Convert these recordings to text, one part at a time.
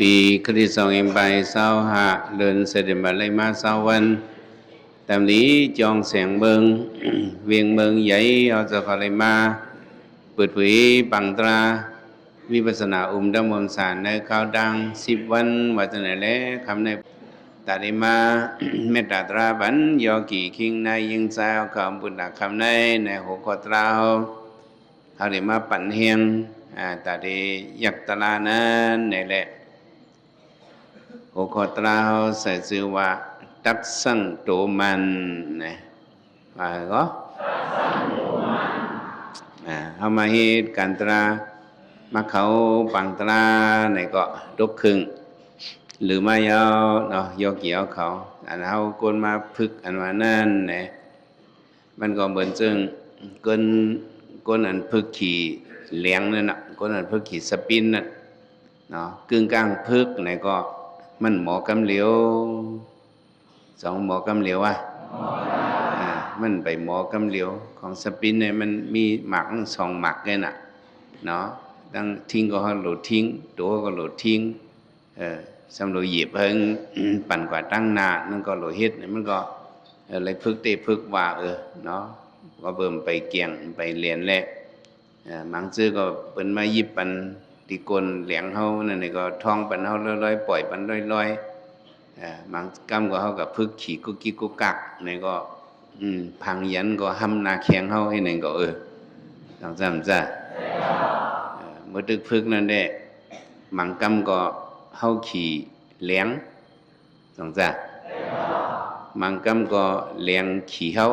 ปีคริสต์ศักราช25เดือนเสด็จมาเลยมา20วันตามนี้จองเสียงเบิง เวียงเบิงใหญ่เอาจะขอเลยมาเปิดเผยปังตราวิปัสสนาดำมนสารในข่าวดัง10วันว่าจะไหนแล้วคำในตาดิมา เมตตาตราบันยอกี่คิงในยิงใจเอาคำบุญหนักคำในหัวข้อตราเขาได้มาปั่นเฮียงตาดียักตลานั้นนี่แหละหัวข้อตราเขาใส่ชื่อว่าตัดสั่งโตมันนะว่าก็เขามาเหตุการตรามาเขาปังตราในก็ดกครึ่งหรือไม่เอาเนาะยกเกี่ยวเขาอันเขากนมาพึกอันว่านั่นนะมันก็เหมือนซึ่งก้นอันพึกขี่เลี้ยงนั่นน่ะก้นอันพึกขี่สปินนั่นเนาะกึ่งกลางพึกไหนก็มันหมอกำเหลียวสองหมอกำเหลียวมันไปหมอกำเหลียวของสปินเนี่ยมันมีหมักสองหมักเลยน่ะเนาะตั้งทิ้งก็เขาโหลดทิ้งตัวก็โหลดทิ้งสำหรับหยิบเพิ่งปั่นกว่าตั้งนานั่นก็โหลดเฮ็ดเนี่ยมันก็อะไรพึกเตพึกว่าเนาะก็เบิ่มไปเกี่ยงไปเรียนแหละบางซื่อก็เปิ้นมายิบปันที่กลเหลียงเฮานั่นนี่ก็ท่องปันเฮาลอยๆปล่อยปันลอยๆบางกำก็เฮากับพึกขี่กุกกิกกุกกักนี่ก็พังยันก็ห้ำนาแข็งเฮาให้นั่นก็ต้องจำจ้ะเมื่อตึกพึกนั่นแหละบางกำก็เฮาขี่เลี้ยงต้องจ้ะบางกำก็เลี้ยงขี่เฮา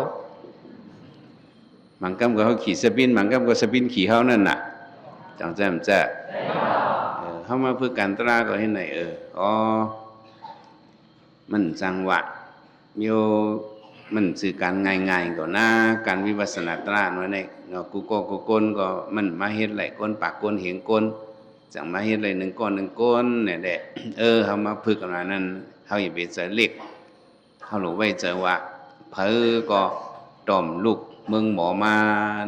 บางกำก็เฮาขี่สปินบางกำก็สปินขี่เฮานั่นน่ะต้องจำจ้ะเฮามาพึกกันตราก็เห็นไหนมันจังหวะโยมันสื่อการง่ายๆก็นะการวิปัสสนาตราเนาะเนี่ยเนาะกูกนก็มันมาเฮ็ดไหลก้นปากก้นเหียงก้นจังมาเฮ็ดไหล1ก้อน1ก้นเนี่ยแหละเฮามาพึกกันว่านั้นเฮาอย่าไปเจอเล็กเฮาหลงไว้เจอว่าเผอก็ต้อมลูกเมืองหมอมา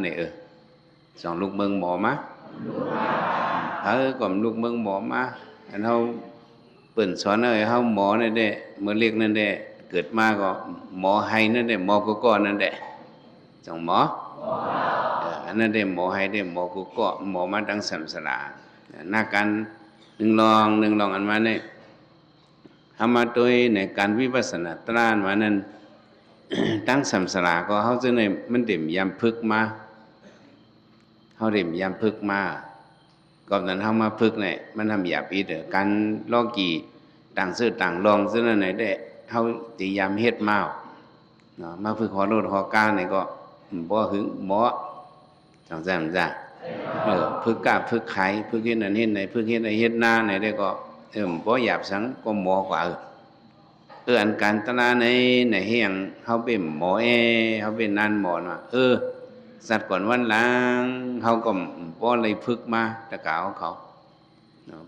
เนี่ยสองลูกเมืองหมอมาเผอก็ลูกเมืองหมอมาอันเฮาเปิ้นสอนเฮาหมอนั่นแหละเมื่อเล็กนั่นแหละเกิดมาก็หมอให้นั่นแหละหมอก็ก้อนนั่นแหละจังหมออันนั้นได้หมอให้ได้หมอก็ก้อหมอมาดังสัมสลาหน้ากันหนึ่งลองอันมาเนี่ยทำมาโดยในการวิปัสสนาตรานมานั้น ตั้งสัมสลาก็เขาจะในมันเด่มยามพึกมาเขาเด่มยามพึกมาก่อนนั้นเขามาพึกเนี่ยมันทำหยาบอีเด้อการลอกกี่ต่างซื้อต่างลองซึ่งนั่นไหนได้เขาตียามเฮ็ดมาเนาะมาพึกขอโลดขอกาเนี่ยก็บ่หึงหมอจังซั่นจ้ะพึกกะพึกไข่พึกเฮ็ดนั่นเฮ็ดไหนพึกเฮ็ดไหนเฮ็ดหน้าไหนได้ก็บ่หยาบสังก็หมอกว่าอันการตลาในเฮียงเขาเป็นหมอเขาเป็นนานหมอน่ะสัตว์ก่อนวันหลังเขาก็บ่เลยพึกมาตะกาวเขา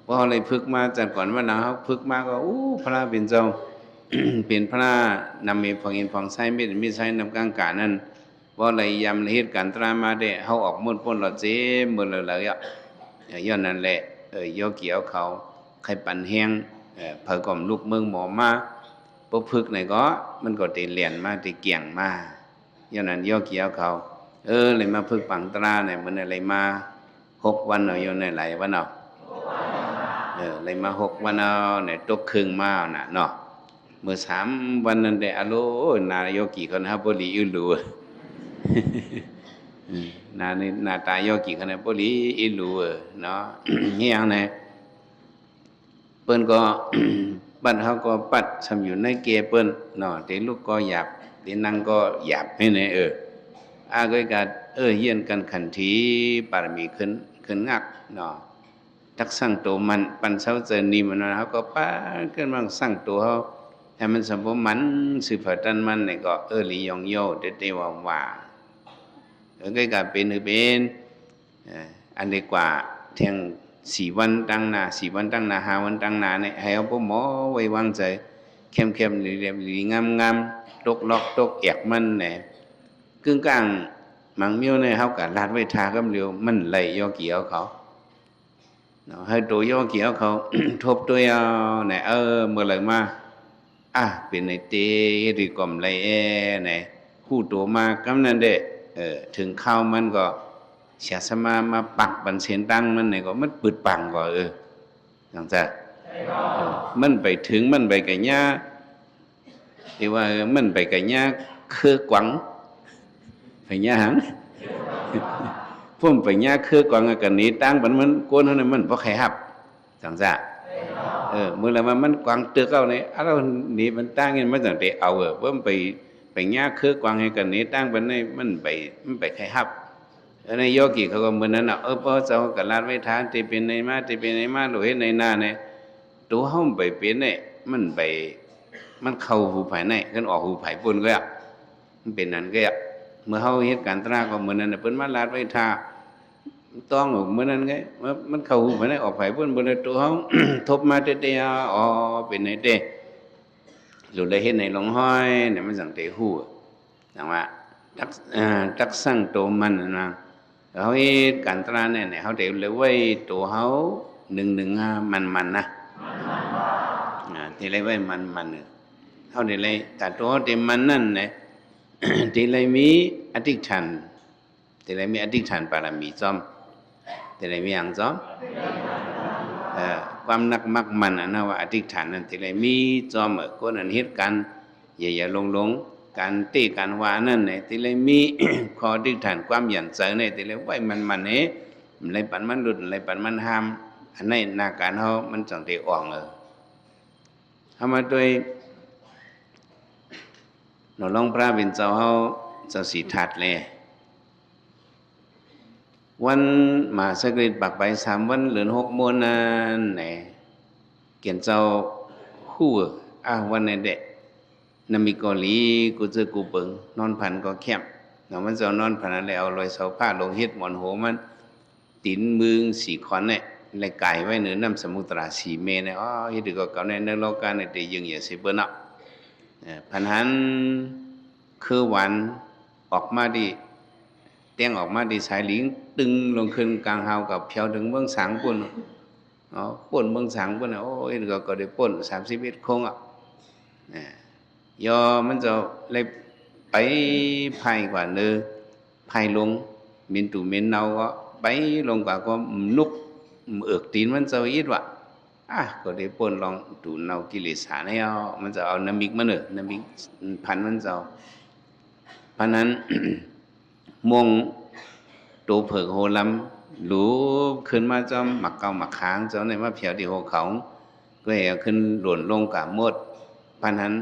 บ่เลยพึกมาจัดก่อนวันหลังเขาพึกมาก็พระเป็นเจ้า เป็นพระนำมีพองอินพองไส้ไม่ได้มีไส้นำกลางกานั้นบ่เลยยำเหตุการตรามาได้เขาออกมุ่นพ้นหลอดเจหมดเลยย้อนนั่นแหละโยเกี่ยวเขาใครปั่นแห้งเผยก่อมลูกเมืองหมอมาปพึกไหนก็มันก็ตีเหรียญมาตีเกี่ยงมาย้อนนั้นโยเกี่ยวเขาเลยมาพึกปังตราเนี่ยมันอะไรมา6 วันเอาอยู่ในไหลวันเอาเลยมา6 วันเอาเนี่ยตกครึ่งมาน่ะเนาะเมื่อ3 วันนั้นได้อโลนายกกี่คนฮะบ่ลีอิลูนาตายกกี่คนฮะบ่ลีอิลูเนาะเฮียงเนี่ยเปิ้นก็ บัดเฮาก็ปัดสำอยู่ในเกเปิ้นเนาะแต่ลูกก็หยาบแต่นั่งก็หยาบให้แน่ก็กะเฮียนกันขันทีปารมีขึ้นงักเนาะทักสั่งตัวมันปันเช้าเจอนี่มันเฮาก็ป้าขึ้นมาสั่งตัวเฮาให้มันสมบูรณ์มันสืบผัดตันมันนี่ก็ลียองโยเตว่าก็กะเป็นอันดีกว่าเที่ยง4 วันตั้งนา4 วันตั้งนา5 วันตั้งนาเนี่ยให้เอาพวกหมอไว้วางใจเข้มๆเหลี่ยมๆงามๆตกลอกตกแอกมันเนี่ยกึ่งกลางมังมิ้วเนี่ยเขาก็ลาดไว้ทากำเร็วมันไหลยอเกี่ยวเขา ให้ตัวย่อเกี่ยวเขา ทบตัวเนี่ยเมื่อไหร่มาเป็นในเตหรือกล่อมไรเนี่ยคู่ตัวมากำนั้นเด้ถึงเข้ามันก็เสียสมาปักบันเสียนตั้งมันเนี่ยก็มันปึดปังก็อย่างจะมันไปถึงมันไปไก่ย่าที่ว่ามันไปไก่ย่าคือกวังไปย่าหังพุ่มไปย่าคือกวังกันนี้ตั้งมันก้นนั้นมันเพราะใครหับอย่างจะเมื่อไรมันกวางเตือกเอาเนี่ยเราหนีมันตั้งเงี้ยมันจะเตะเอาเพิ่มไปย่าคือกวางให้กันนี้ตั้งมันไปใครหับในโยกีเขาก็เหมือนนั้นพอเจ้ากับลาดไว้ทานที่เป็นในมาหรือในหน้าเนี่ยตัวห้องไปเป็นเนี่ยมันเข้าหูภายในกันออกหูภายบนก็มันเป็นนั้นก็เมื่อเขาเหตุการณ์ตราก็เหมือนนั้นเพิ่นมาลาดไว้ทาต้องออกเหมือนนั้นไงมันเข้าหูภายในออกภายบนตัวเขา ทบมาเตะเป็นในเตะหลุดเลยเห็นในหลงห้อยเนี่ยมันสั่งเตะหูอย่างว่าตักสั่งตัวมันนะเขาเหตุการณ์ตราเนี่ยเขาเตะเลยไว้ตัวเขาหนึ่งมันนะที่ไรไว้มันเขาเดี๋ยวเลยแต่ตัวเต็มมันนั่นเนี่ย ที่ไรมีอธิษฐานที่ไรมีอธิษฐานบารมีจอมที่ไรมีอย่างจอมความนักมักมันนะว่าอธิษฐานนั่นที่ไรมีจอมคนอันเหตุการณ์อย่าลงการตีการว่านั่นเนี่ยที่ไรมี ขออธิษฐานความหยันเสเนี่ยที่ไรไว้มันเนี่ยไรปันมันหลุดไรปันมันห้ามอันนี้นาการเขามันจังที่อ่องทำมาโดยเราลองพระเป็นเจ้าเขาเจ้าสีทัดเลยวันมาสกฤตปักไป3 วันเหลือ6 มื้อนั้นเนี่ยเกี่ยนเจ้าคู่วันนี้เด็กนำมีกอลีกูเจอกูเปิงนอนพันก็แคบแล้วมันจะนอนพันอะไรเอาลอยเสาผ้าลงเฮ็ดหมอนโหมันตีนมือ4 ขอนเนี่ยเลยไก่ไว้เหนือน้ำสมุทรา4 เมตรเนี่ยเฮ็ดก็เก่าในโลกาเนี่ยแต่ยังอย่าสิเบิ่นอ่ะพันหันคือวันออกมาดิเตียงออกมาดิสายหลิงตึงลงขึ้นกลางเฮากับเพียวถึงเบื้องสังปุ่นป่นเบื้องสังปุ่นก็ได้ป่น31 คงยอมันจะเลยไปไผ่กว่าเนื้อไผ่ลงมินตูมินเนาก็ไปลงกว่าก็นุกเอือกตีนมันจะอีดว่ะก็ได้ป่นลองดูเนากิเลสเนี่ยมันจะเอาน้ำมิกมาเนอะน้ำมิกพันมันจะเพราะนั้น มงตัวเผิกโหลำหลูขึ้นมาจอมหมักเก่าหมักค้างเจ้าในมาเพียวที่หัวเขาก็เห็นขึ้นหล่นลงกับมดพันนั้น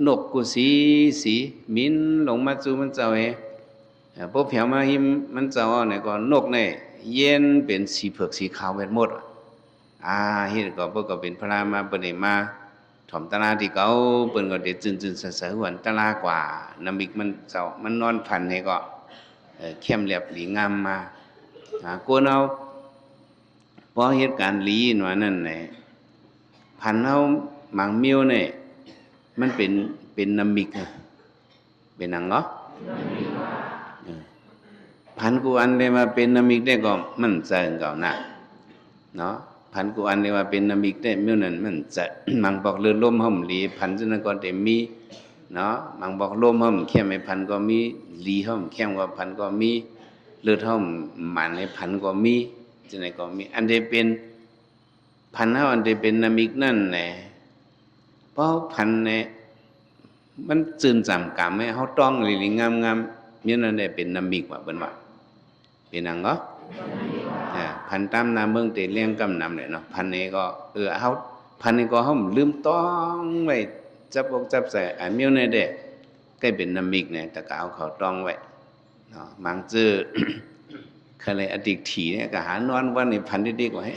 นกกุสีมินลงมาจูมันเจ้าพวกเพียวมาหิมมันเจ้าเนี่ยก็นกเนี่ยเย็นเป็นสีเผือกสีขาวเป็นหมดเฮ็ดก็เพิ่นก็เป็นพระมาเปิ้นได้มาถ่อมตลาที่เก่าเปิ้นก็ได้จืนๆเสๆหวนตลากว่าน้ำมิกมันเจ้ามันนอนพันให้ก็เข้มเรียบหลีงามมากวนเอาพอเหตุการณ์หลีว่านั่นแหละพันเฮาหมังมิวเนี่ยมันเป็นน้ำมิกเป็นหนังเหรอพันกูอันได้มาเป็นน้ำมิกได้ก็มันเจิงเก่านะเนาะพันกูอันได้มาเป็นน้ำมิกได้มิวนั่นมันจะมังบอกเลือดลมห่มหลีพันจนก็ได้มีเนาะมังบอกลมห่มเข้มให้พันก็มีหลีห่มเข้มก็พันก็มีเลือดห่มหมันให้พันก็มีจังได๋ก็มีอันใดเป็นพันเฮาอันใดเป็นน้ำมิกนั่นแหละเพราะพันเนี่ยมันจืนจำกรรมให้เฮาต้องหลีงามๆมีนั่นได้เป็นน้ำมิกว่าเบิ่นว่าเป็นหยังเหรอพันตามนาเมืองเตเลี้ยงกำนำเลยเนาะพันนี้ก็เฮาพันนี้ก็เฮาลืมต้องไว้จับอกจับใส่มิ้วในเด้ใกล้เป็นน้ำมิกเนี่ยแต่ก็เอาเขาต้องไว้เนาะบางจื้อ เคยเลยอดีตถีเนี่ยก็หานอนวันนี้พันดีๆกว่าให้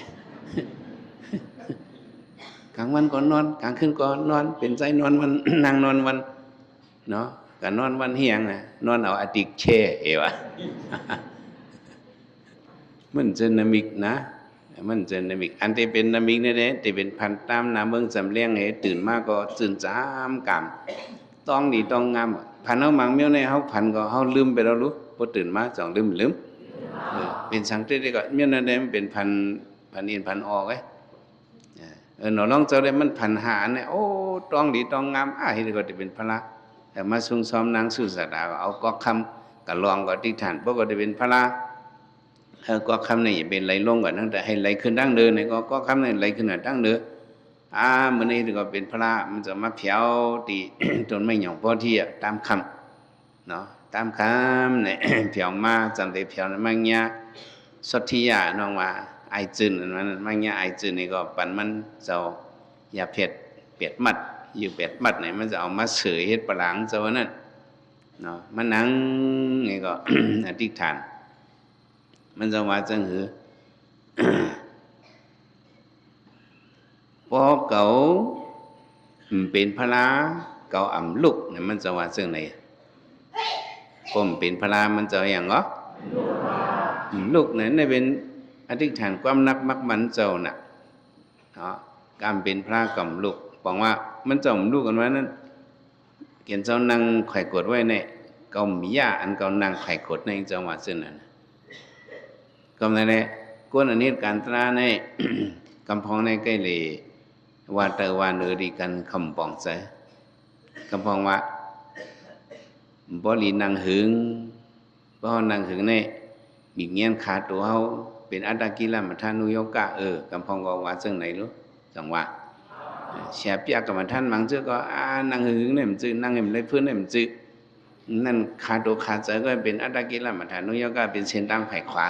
กลางวันก็นอนกลางคืนก็นอนเป็นใจนอนวัน นั่งนอนวันเนาะก็นอนวันเฮียงนอนเอาอดีตเช่วะ มันเจนามิกนะมันเจนามิกอันที่เป็นนามิกนี่เด้ที่เป็นพันตามนาเมืองสำเลียงให้ตื่นมาก็ตื่นจามกามต้องดีต้องงามพันเฮามังเมียวในเฮาพันก็เฮาลืมไปแล้วรู้บ่ตื่นมาจ้องลืมเป็นสังเกตได้ก็เมียวนั่นเด้มันเป็นพัน พันอินพันออกหนอลองเจ้าได้มันพันหาเนี่ยโอ้ตองดีตองงามเฮ็ดก็จะเป็นพระแต่มาซุ่มซ้อมนางสู่สดาเอาก็คำกับลองก็ติฐานพวกก็จะเป็นพระก็คำนี่เป็นไหลลงก่อนตั้งแต่ให้ไหลขึ้นดั้งเดินเนี่ยก็คำนี่ไหลขึ้นดั้งเดินมันนี่ก็เป็นพระมันจะมาเพียวตี จนไม่หย่องพอที่ตามคำเนาะตามคำเนี่ย เพียวมาจันเตเพียวมันเงี้ยสัตยาน้องว่าไอจืนมันเงี้ยไอจืนนี่ก็ปั่นมันเจ้าอย่าเผ็ดเปียดมัดอยู่เปียดมัดเนี่ยมันจะเอามาเสยเฮ็ดปลางเจ้านั่นเนาะมันนั่งนี่ก็ อธิษฐานมันจะว่าจังหือ พอเก่าเป็นพระเก่าอ่ำลุกเนี่ยมันจะว่าจังไหนผมเป็นพระมันจะอย่างก็ลุกเนี่ยเป็นอธิษฐานความนักมักมันเจ้าน่ะเนาะการเป็นพระกับลุกบอกว่ามันจะลุกกันไว้นั้นเขียนเจ้านั่งไข่กดไว้เนี่ยเก่ามียาอันเก่านั่งไข่กดในจังหวัดซึ่งนั่นก็นั่นแหละก้นอันนี้การตราใน กำพองในใกล้เลยว่าเตว่าเนอดีกันคำปองใจกำพองว่าบ่ลีนางหึงบ่นางหึงในมีเงี้ยนขาตัวเฮาเป็นอัตตกิลมัฏฐานุโยกะกำพองก็ว่าจังไหนรู้จังว่าเสียเปียกกรรมฐานบางเจ้าก็นางหึงเนี่ยมันจื้อนางเห็นเลยพื้นเนี่ยมันจื้อนั่นขาตัวขาใจก็เป็นอัตตกิลมัฏฐานุโยกะเป็นเส้นตั้งไผขวา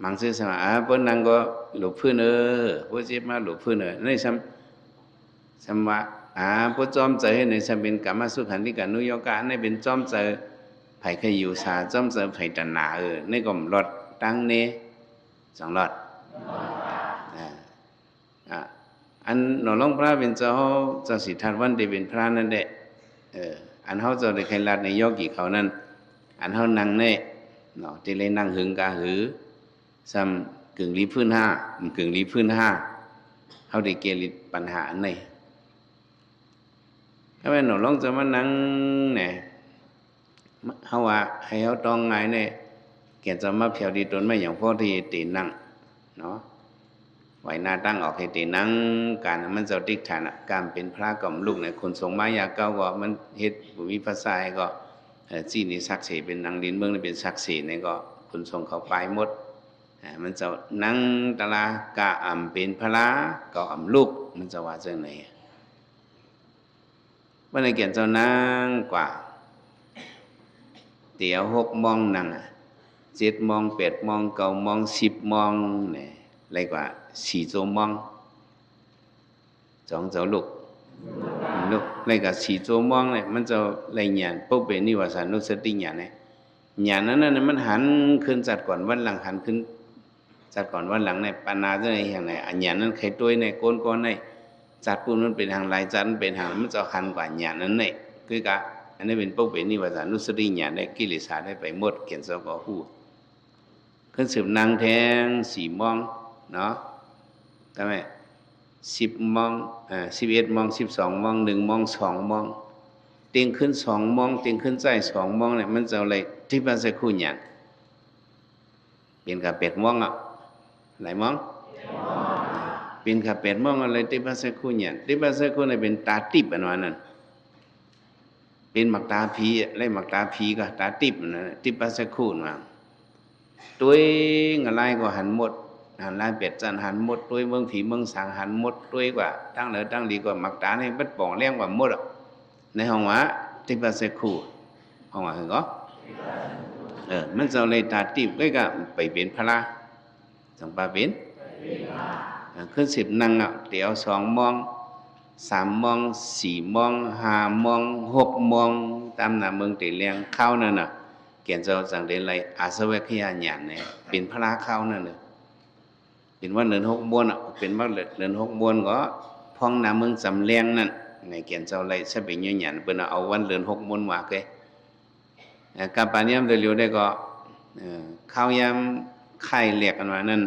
มังซื้อสมาเพิ่นนั่งก็หลบพื้นผู้เจ็บมาหลบพื้นในซ้ำว่าผู้จอมใจในซ้ำเป็นกรรมสุขันธิกานุโยกะในเป็นจอมใจไผเคยอยู่สาจอมใจไผตัณหาในก็หลอดตั้งเนสองหลอดอันหนอลงพระเป็นเจ้าสิทธัตถ์วันได้เป็นพระนั่นแหละอันเฮาเจ้าได้ใครลัดในโยกีเขานั้นอันเฮานั่งในเนาะที่เลยนั่งหึงกะหือซ้ำกึ่งลีพื้น5กึ่งลีพื้น5เฮาได้เกลิปัญหาอันไหนถ้าแม่นหนอลองจะมานั่งเนี่ยเฮาว่าให้เฮาต้องไงเนี่ยแกจะมาเพียวดีตนไม่อย่างพอที่ตีนั่งเนาะไว้หน้าตั้งออกให้ตีนั่งการมันจะติกฐานการเป็นพระกับลูกเนี่ยคนทรงมายาเก่าก็มันเฮ็ดบ่มีภาษาก็จี้นี่ศักดิ์ศรีเป็นนางดินเมืองนี่เป็นศักดิ์ศรีนี่ก็คนทรงเขาไปหมดมันจะนั่งตะลากะอ่ำเป็นพระก็อ่ำลูกมันจะว่าจังไหนวันนี้เกียนเจ้านั่งกว่าเดี๋ยว6 โมงนั่ง7 โมง8 โมง9 โมง10 โมงเนี่ยอะไรกว่า4 โมง2 เจ้าลูกอะไรกว่า4 โมงเนี่ยมันจะอะไรญาณปุ๊บเป็นนิวาสานุสติญาณเนี่ยญาณนั้นน่ะมันหันขึ้นจัดก่อนวันหลังหันขึ้นจัดก่อนวันหลังในปานาจะในอย่างไหนอันญาณนั้นใครตัวในโกนก้อนในจัดปุ่นมันเป็นทางลายจัดเป็นทางมันจะหันกว่าญาณนั้นเนี่ยคือกะอันนี้เป็นปุ๊บเป็นนิวาสานุสติญาณได้กิเลสได้ไปหมดเขียนซะก็ฮู้ขึ้นสืบนางแทง4 โมงเนาะใช่ไหม10 โมง11 โมง12 โมง1 โมง2 โมงเตียงขึ้น2 โมงเตียงขึ้นใจ2 โมงเนี่ยมันจะอะไรที่ภาษาคู่ญาณเป็นกับ8 โมงหลายโมงเป็นกับ8 โมงอะไรที่ภาษาคู่ญาณที่ภาษาคู่เนี่ยเป็นตาติบอันนั้นเป็นหมักตาผีอะไรหมักตาผีก็ตาติบนั่นที่ภาษาคู่นั่นตัวอะไรก็หันหมดหันลายเป็ดจันหันหมดตัวเมืองผีเมืองสางหันหมดตัวกว่าตั้งเหนือตั้งดีกว่าหมักตาเนี่ยมันป่องเลี้ยงกว่าหมดในห้องว่าที่ภาษาคู่ห้องว่าคือก็มันจะเลยตาติบก็ไปเป็นพระจังปาเป็นขึ้น10นั่งเดี๋ยว2 โมง3 โมง4 โมง5 โมง6 โมงตามหน้าเมืองตีเลี้ยงเข้านั่นน่ะเกียนเจ้าจังเดินไรอาสวัคยาญาณเนี่ยเป็นพระเข้านั่นเลยเป็นว่าเดือน6 โมงเป็นว่าเดือน6 โมงก็พ้องหน้าเมืองสำเลียงนั่นในเกียนเจ้าไรใช่เป็นญาณเปิ้นเอาวันเดือน6 โมงว่าเกกับปานยามเร็วๆได้ก็ข้าวยามไข่เรียกกันว่านั่น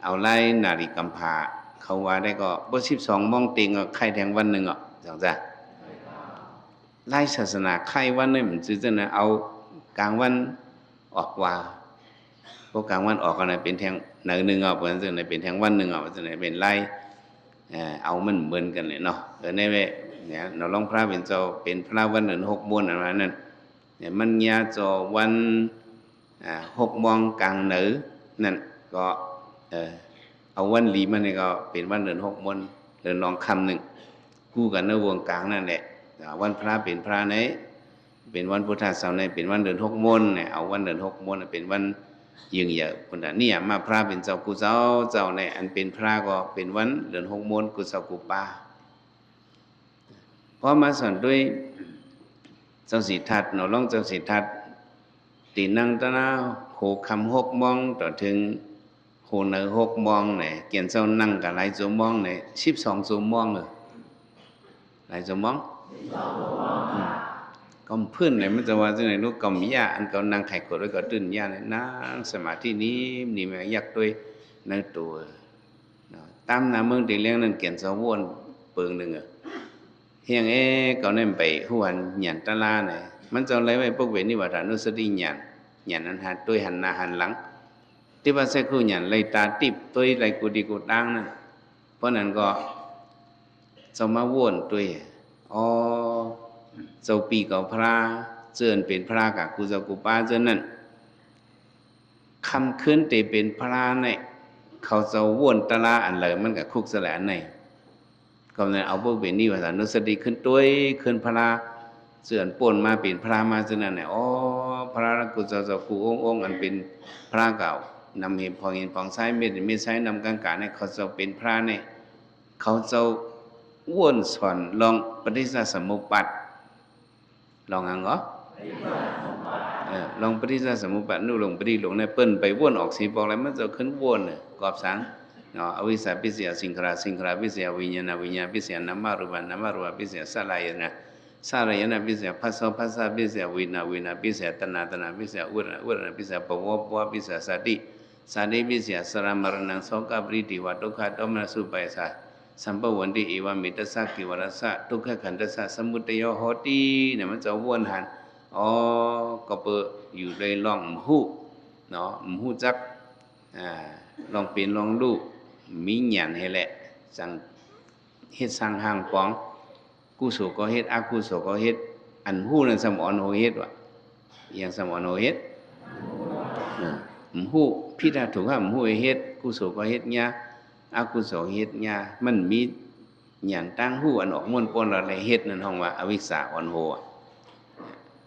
เอาไล่นาฬิกำพาเขาว่าได้ก็บ่12 โมงติงไข่แทงวันนึงจังจ้ะไล่ศาสนาไข่วันนึงมันซื่อๆนะเอากลางวันออกว่า พวกกลางวันออกกันเป็นแทงหนึ่งออกกันซึ่งเป็นแทงวันหนึ่งออกซึ่งเป็นไล่เอามันเหมือนกันเลยเนาะในเวเนี่ยเราลองพระเป็นเจ้าเป็นพระวันหนึ่ง6 โมงอะไรนั่นเนี่ยมันยาจอวัน6 โมงกลางหนึ่งนั่นก็เอาวันลีมันนี่ก็เป็นวันเดือน6 โมงเดือนรองคำหนึ่งกู้กันในวงกลางนั่นแหละวันพระเป็นพระไหนเป็นวันพุทธศาสนาเป็นวันเดือน6 โมงเนี่ยเอาวันเดือน6 โมงเป็นวันยิ่งใหญ่คนนั้นนี่มาพระเป็นเจ้ากุเจ้าในอันเป็นพระก็เป็นวันเดือน6 โมงกุเจ้ากุปาเพราะมาสอนด้วยเจ้าสิทธัตถ์เนาะลองเจ้าสิทธัตถ์ตีนั่งตนะโหคำ6 โมงต่อถึงโหเนอ6 โมงเนี่ยเกียนเจ้านั่งกับหลายชั่วโมงเนี่ย12 ชั่วโมงหลายชั่วโมงก็เพื่อนเลยมันจะว่าจังไหนลูกก็มียาอันก็นั่งไข่กดไว้ก็ตื่นยาเนี่ยนั่งสมาธินี้นี่มันอยากด้วยในตัวตามน้ำเมืองตีเลี้ยงนั่นเกียนเจ้าวนเปิงหนึ่งเฮียงก็เนี่ยไปหัวหยันตะลาเนี่ยมันจะอะไรไว้พวกเวนิวัฒนุสติหยันนั้นหันด้วยหันหน้าหันหลังที่ว่าใช้คู่หยันเลยตาติบตัวไรกูดีกูตั้งนั่นเพราะนั้นก็จะมาวนด้วยเจ้าปีกับพระเจิญเป็นพระกับกูเจ้ากูป้าเจิญนั่นคำขึ้นแต่เป็นพระเนี่ยเขาจะวนตะลาอันเลยมันกับคุกแสลนในก็เลยเอาพวกเวนิวัฒนุสติขึ้นตัวขึ้นพระเสื่อนป่นมาเป็นพระมาเจนั่นเนี่ยพระกุศลกูองค์อันเป็นพระเก่านำเห็นพองใช้ไม่ใช้นำกลางการเนี่ยเขาจะเป็นพระเนี่ยเขาจะว่นสอนลองปฏิสัสมุปปัฏลองอังเหรอลองปฏิสัสมุปปัฏนู่ลงปฏิหลงในเปิ้นไปว่นออกสีบอกอะไรมันจะขึ้นว่นกอบสังเนาะอวิสสาปิเสียสิงขราปิเสียวิญญาณปิเสียนามารูปปิเสียสลายนะสารยนะปิเสียภัสสะปิเสียวินาปิเสียตนะปิเสียอุรปิเสียปวปิเสียสติปิเสียสรามรณังโสกปริติวะทุกขโทมนัสสุปายสะสัมปวันติเอวามิตสักกิวรสะทุกขขันธสะสมุทัยโหติเนี่ยมันจะวนหันก็เปิดอยู่ในร่องหูเนาะหูจักลองเป็นลองดูมีหยันให้แหละจังเฮ็ดสร้างห้างปองกุศลก็เฮ็ดอกุศลก็เฮ็ดอันหู้นั่นสมอนโหเฮ็ดว่ะอย่างสมอนโหเฮ็ดหู้พิธาถูกห้ามหู้เฮ็ดกุศลก็เฮ็ดญาอกุศลเฮ็ดญามันมีหยันตั้งหู้อันออกม่วนปนอะไรเฮ็ดนั่นห้องว่าอวิชชาอ่อนโห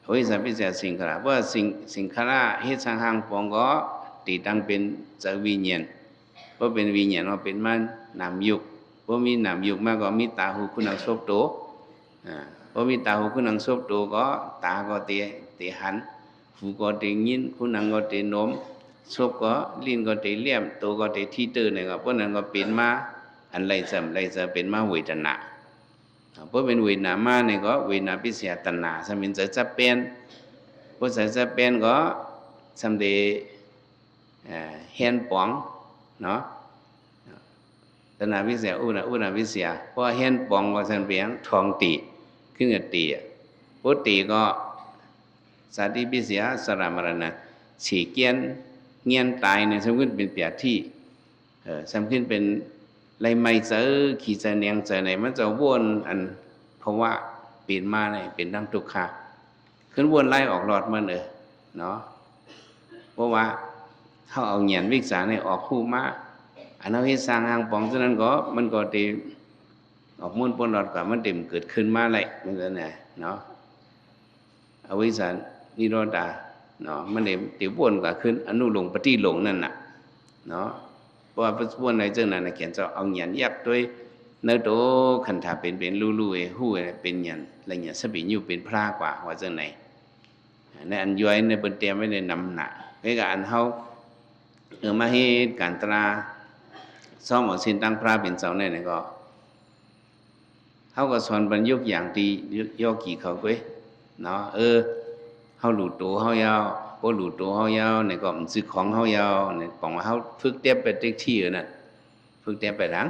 อวิชชาปิเสียสิงขราเพราะสิงขราเฮ็ดสร้างห้างปองก็ตีตั้งเป็นจักวิญญาณเพราะเป็นวิญญาณว่าเป็นมันนามยุกเพราะมีนามยุกมากก็มีตาหูคุณังศพโตเพราะมีตาหูคุณังศพโตก็ตาก็เตหันหูก็เตยินคุณังก็เตโนมศพก็ลิ้นก็เตเลี่ยมโตก็เตที่ตื่นเนี่ยก็เพราะนั้นก็เป็นมาอันไรจะเป็นมาเวทนาเพราะเป็นเวทนามาเนี่ยก็เวทนาปิเสียตัณหาสมินจะเป็นเพราะจะเป็นก็สำเร็จเห็นปองเนาะตนาวิเสียอุณวิเสียเพราะเห็นปองก็สันเปียงทองตีขึ้นกับตีพุทตีก็สาธิปิเสียสรามรณะฉีเกียนเงียนตายเนี่ยสมขึ้นเป็นเปียที่สมขึ้นเป็นไรไม่เจอขี่เจอเนียงเจอไหนมันจะวนอันเพราะว่าเปลี่ยนมาเนี่ยเป็นดังทุกข์ขึ้นวนไล่ออกหลอดมันเนาะเพราะว่าเขาเอาเหยียนวิสาเนี่ยออกคู่มาอันนั้นที่สร้างห้างปองฉะนั้นก็มันก็ตีออกมุ่นปนหลอดกว่ามันเต็มเกิดขึ้นมาเลยมันจะเนี่ยเนาะอวิสานิโรธาเนาะมันเต็มตีวนกว่าขึ้นอนุหลงปฏิหลงนั่นน่ะเนาะเพราะว่าวนในเจ้านั้นเขียนจะเอาเหยียนยักด้วยเนื้อโตขันธาเป็นลู่หู้เป็นเหยียนอะไรเหยียนสบิญญูเป็นพระกว่าว่าเจ้าไหนในอันย้อยในบนเตียงไม่ได้นำหนักไอ้กับอันเขามาให้การตราซ่อมเอาสินตั้งพระเป็นเสาเนี่ยก็เขาก็สอนบรรยุกอย่างที่โยกีเขาเว้ยเนาะเขาหลุดตัวเขายาวพอหลุดตัวเขายาวเนี่ยก็มันซื้อของเขายาวเนี่ยปองว่าเขาฝึกเตี้ยไปติ๊กที่นั่นฝึกเตี้ยไปหลัง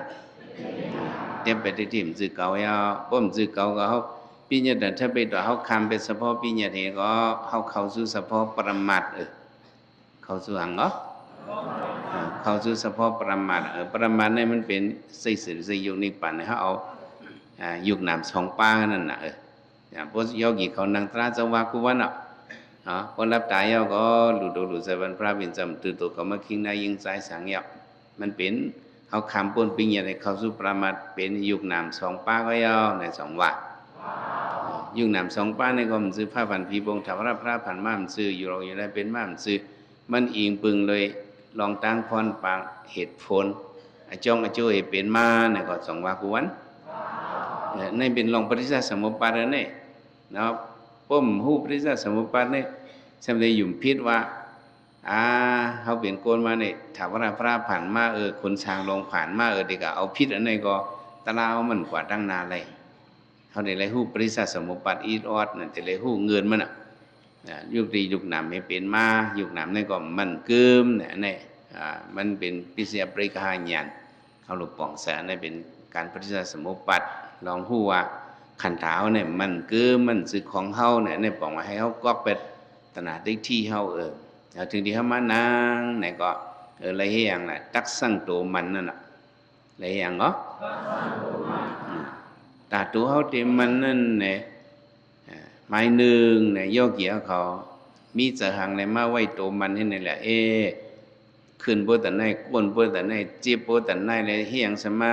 เตี้ยไปติ๊กที่มันซื้อเก่ายาวเพราะมันซื้อเก่าก็เขาปีนี้แต่ถ้าไปต่อเขาคำเป็นเฉพาะปีนี้เองก็เขาสู่เฉพาะปรมัตถ์เ เข้าสู่หังเนาะเข้าสู่เฉพาะประมาทประมาทเนี่ยมันเป็นสี่ยุคนิพพานเนี่ยเขาเอายุคนามสองป้านั่นน่ะพวกโยกีเขานั่งตราจะว่ากูวันอ่ะคนรับตายเขาก็หลุดหลุดใส่บรรพระบิณฑบาตตื่นตัวก็มาคิงในยิงใจสังเยามันเป็นเขาคำปนปิญญาในเข้าสู่ประมาทเป็นยุคนามสองป้าก็ยาวในสองว่ายุคนามสองป้าในก็มันซื้อผ้าพันพีบงถาวรพระพันม้ามซื้ออยู่เราอยู่ได้เป็นม้ามซื้อมันอิงปึงเลยลองตั้งพรปางเหตุผลจ้องช่วยเป็นมาในก็สองว่ากูวันในเป็นลองปฏิจจสมุปบาทเนี่ยเนาะป้มหูปฏิจจสมุปบาทเนี่ยสำเร็จยุ่มพิษว่าเขาเปลี่ยนโกนมาเนี่ยถามว่าพระผ่านมาคนช้างลงผ่านมาเด็กเอาพิษอันไหนก็ตะลาวมันกว่าตั้งนานเลยเขาได้เลยหูปฏิจจสมุปบาทอีออดนั่นจะเลยหูเงินมันยุคดียุคนำให้เป็นมายุคนำนี่ก็มันเกิมเนี่ยมันเป็นปิเสียปริกหาญาณเขาหลุดป่องแสนนี่เป็นการปฏิจจสมุปบาทลองหูว่าขันเท้าเนี่ยมันเกิมมันสึกของเฮาเนี่ยในป่องมาให้เฮาก็เป็นตนาได้ที่เฮาแล้วถึงที่เฮามานั่งเนี่ยก็อะไรให้อย่างน่ะตักสั่งตัวมันนั่นน่ะอะไรอย่างเนาะตาตัวเฮาเต็มมันนั่นเนี่ยไม้หนึ่งเนี่ยโยกีเขามีจะหังในมาไว้ตัวมันให้นี่แหละขึ้นบนแต่ไหนก้นบนแต่ไหนจีบบนแต่ไหนเลยเฮียงสมา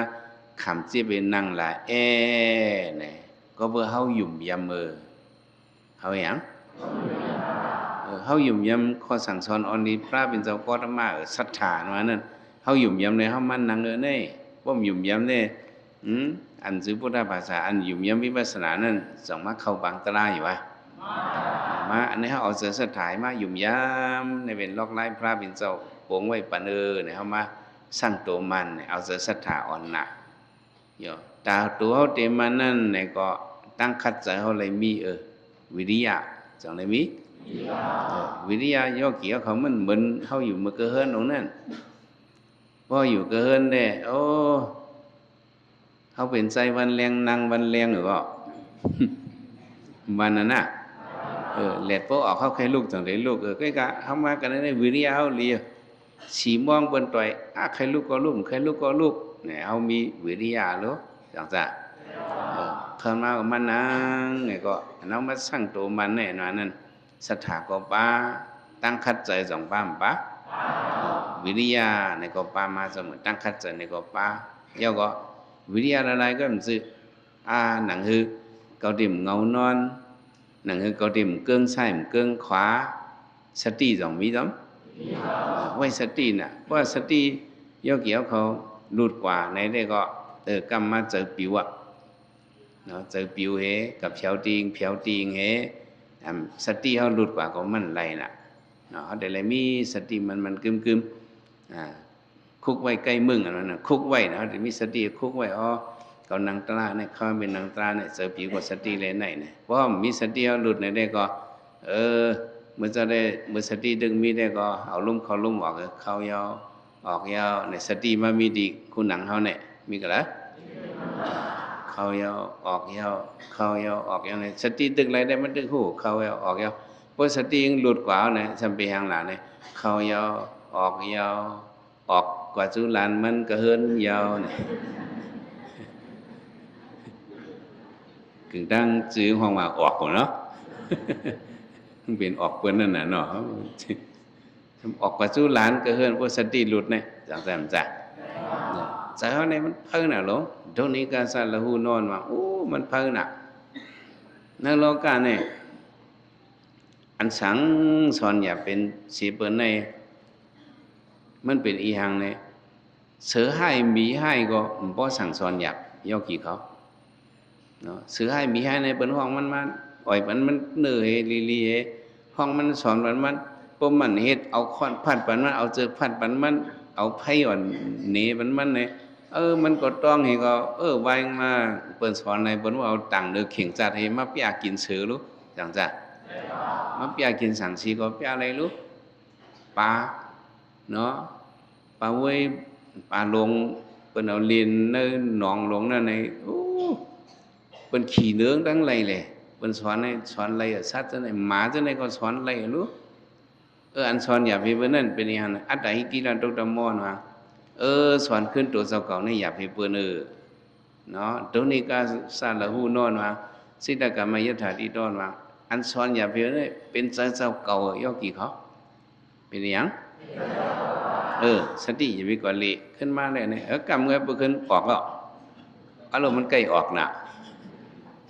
ขำจีบไปนั่งละเนี่ยก็เพื่อเฮาหยุ่มยำเฮาอย่างเฮาหยุ่มยำข้อสั่งสอนอันนี้พระเป็นเจ้าก็ธรรมะศรัทธาว่านั่นเฮาหยุ่มยำเลยเฮามันนั่งเนี่ยบ่หยุ่มยำเนี่ยอันซื้อพุทธภาษาอันหยุ่มยำวิปัสสนานั่นส่งมาเข้าบางตราอยู่วะมาอันนี้เขาเอาเสือสถายมาหยุ่มยำในเป็นลอกไล่พระเป็นเจ้าโป่งไว้ปานเนี่ยเขามาสร้างตัวมันเนี่ยเอาเสือสถาอ่อนหนักโยตาตัวเขาเต็มมันนั่นเนี่ยก็ตั้งคัดใจเขาเลยมีวิริยะจังเลยมีวิริยะโยกีเขามันเหมือนเขาอยู่มือเกินตรงนั้นพออยู่เกินเนี่ยโอ้เขาเป็นใจวันแรงนั่งวันแรงหรือเปล่าวันนั้นน่ะเล็ดพวกออกเขาใครลูกจังเลยลูกก็กะเขามากันในวิริยะเขาเลียสีมองบนต่อยใครลูกก็ลูกใครลูกก็ลูกเนี่ยเขามีวิริยะหรือจังจ้ะเข้ามากับมันนั่งเนี่ยก็น้องมาสั่งตัวมันเนี่ยนั่นสถาก็ป้าตั้งคัดใจสองป้าป้าวิริยะเนี่ยก็ป้ามาเสมอตั้งคัดใจเนี่ยก็ป้าเยาก็วิริยะอะไรก็มันซื้อหนังฮือเกาดิ่มเงานอนหนังฮือเกาดิ่มเกื้องซ้ายเกื้องขวาสติสองมีต้อมไว้สติน่ะเพราะสติโยกีเขาหลุดกว่าในได้ก็กรรมมาเจอปิวเนาะเจอปิวเฮกับเผียวติงเฮสติเขาหลุดกว่าก็มันไรน่ะเนาะเขาได้เลยมีสติมันกึมคุกไว้ใกล้มึงอันนั้นน่ะคุกไว้นะแต่มีสติคุกไว้เขานางตราเนี่ยเขาเป็นนางตราเนี่ยเจอผีกว่าสติเลยไหนเนี่ยเพราะมีสติเขาหลุดในได้ก็เมื่อจะได้เมื่อสติดึงมีได้ก็เอาลุ่มเขาลุ่มออกเขายาวออกยาวในสติมามีดีคุณหนังเขาเนี่ยมีกันแล้วเขายาวออกยาวเขายาวออกยาวเนี่ยสติดึงอะไรได้มันดึงหูเขายาวออกยาวเพราะสติยังหลุดกว่าเนี่ยสัมปีหางหลังเนี่ยเขายาวออกยาวออกกว่าจุลานมันก็เฮิรนยาวเนี่ยกึ่งตั้งจื้อห้องมาออกก่อนเนาะมันเป็นออกเปิ้นนั่นน่ะเนาะออกกว่าจุลานก็เฮิรนพวกสติหลุดเนี่ยจังแซมจ้ะใจเขาเนี่ยมันเพิ่งน่ะหลงตรงนี้การสั่นละหูนอนว่าโอ้มันเพิ่งน่ะนักโลกาเนี่ยอันสังสอนอย่าเป็นสีเปิ้นในมันเป็นอีหังเนี่ยเสือให้มีให้ก็บ่สั่งสอนหยับย่อกี่เขาเนาะเสือให้มีให้ในเปิ้นห้องมันอ่อยมันเหนื่อยลีห้องมันสอนมันปมมันเฮ็ดเอาคอนพัดปันมันเอาเจอพัดปันมันเอาไผอ่อนหนีมันเนี่ยมันก็ต้องให้ก็วางมาเปิ้นสอนในเปิ้นว่าเอาตังค์เด้อเข่งจัดให้มาเปียกินเสือรู้จังจ้ะมาเปียกินสังสีก็เปียอะไรรู้ปลาเนาะปลาเว้ยปลาลงเป็นเอาเลียนในหนองหลงนั่นในเป็นขี่เนื้อตั้งไรเลยเป็นสอนอะไรสัตว์จะไหนหมาจะไหนก็สอนอะไรรู้ อันสอนอย่าไปเบิ่นนั่นเป็นอย่างนั้นอัตตาหิกิรันตุตมอนว่าสอนขึ้นตัวเจ้าเก่านี่อย่าไปเบิ่นเนาะตุนิกาสาละหูนอนว่าสิตกรรมยถาติตอนว่าอันสอนอย่าไปเนี่ยเป็นเจ้าเก่ายอกี่เขาเป็นอย่างสติอย่าไปก่อนเลยขึ้นมาเลยเนี่ยกรรมเงยไปขึ้นออกแล้วอารมณ์มันใกล้ออกน่ะ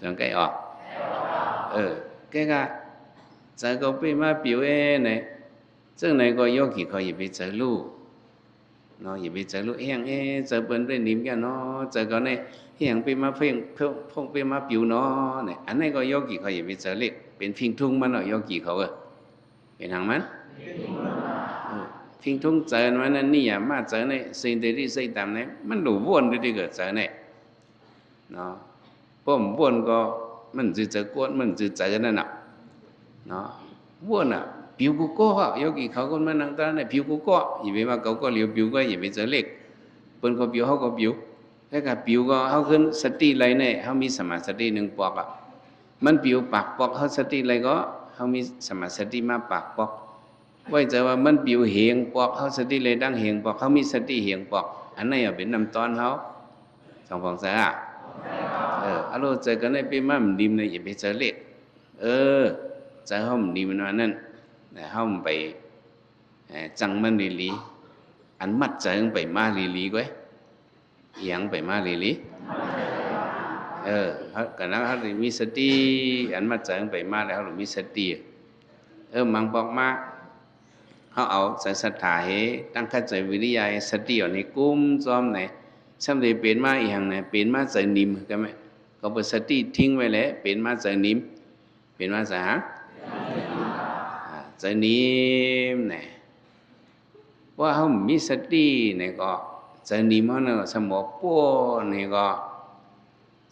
จังใกล้ออกแกก็จะก็ไปมาเปียวเนี่ยซึ่งไหนก็ยกกี่เขาอย่าไปเจอลูกเนาะอย่าไปเจอลูกเฮียงเจอเปิ้นได้นิ่มกันเนาะเจอก็เนี่ยเฮียงไปมาเพ่งพงไปมาเปียวเนาะเนี่ยอันนี้ก็ยกกี่เขาอย่าไปเจอเล็กเป็นพิงทุ่งมันเนาะยกกี่เขาเป็นทางมันพิงทุ่งเจอมันนั่นนี่อย่ามาเจอเนี่ยสิ่งที่ใส่ตามเนี่ยมันหลู่วนได้เกิดเจอเนี่ยเนาะป้อมวนก็มันจะเจอกวนมันจะเจอนั่นน่ะเนาะวนอ่ะผิวกูก็ยกอีเขาก็มานั่งตาเนี่ยผิวกูก็อย่าไปว่าเขาก็เหลียวผิวก็อย่าไปเจอเล็กเปิ้นก็ผิวเขาก็ผิวแล้วก็ผิวก็เขาขึ้นสติอะไรเนี่ยเขามีสมาสติหนึ่งปอกอ่ะมันผิวปากปอกเขาสติอะไรก็เขามีสมาสติมาปากปอกไว้จะว่ามันผิวเหียงปอกเขาสติเลยดังเหียงปอกเขามีสติเหียงปอกอันนี้เป็นน้ำตอนเขาสองฝั่งซ้ายอารมณ์เจอกันในปีมั่มดิมเนี่ยอย่าไปเจอเล็กเจอเขาดิมนั่นเขาไปจังมันลีลีอันมัดเจอไปมาลีลีก้อยยังไปมาลีลีกันนั้นเขามีสติอันมัดเจอไปมาแล้วเขามีสติมังบอกมาเขาเอาใจศรัทธาให้ตั้งขัดใจวิริยะสติอยู่ในกุ้มจอมไหนสำเร็จเป็นมาอีกอย่างไหนเป็นมาใจนิ่มกันไหมก็เปิดสติทิ้งไว้แล้วเป็นมาใจนิ่มเป็นมาใจใจนิ่มเนี่ยว่าเขามีสติเนี่ยก็ใจนิ่มเขาเนี่ยสมองป้วนเนี่ยก็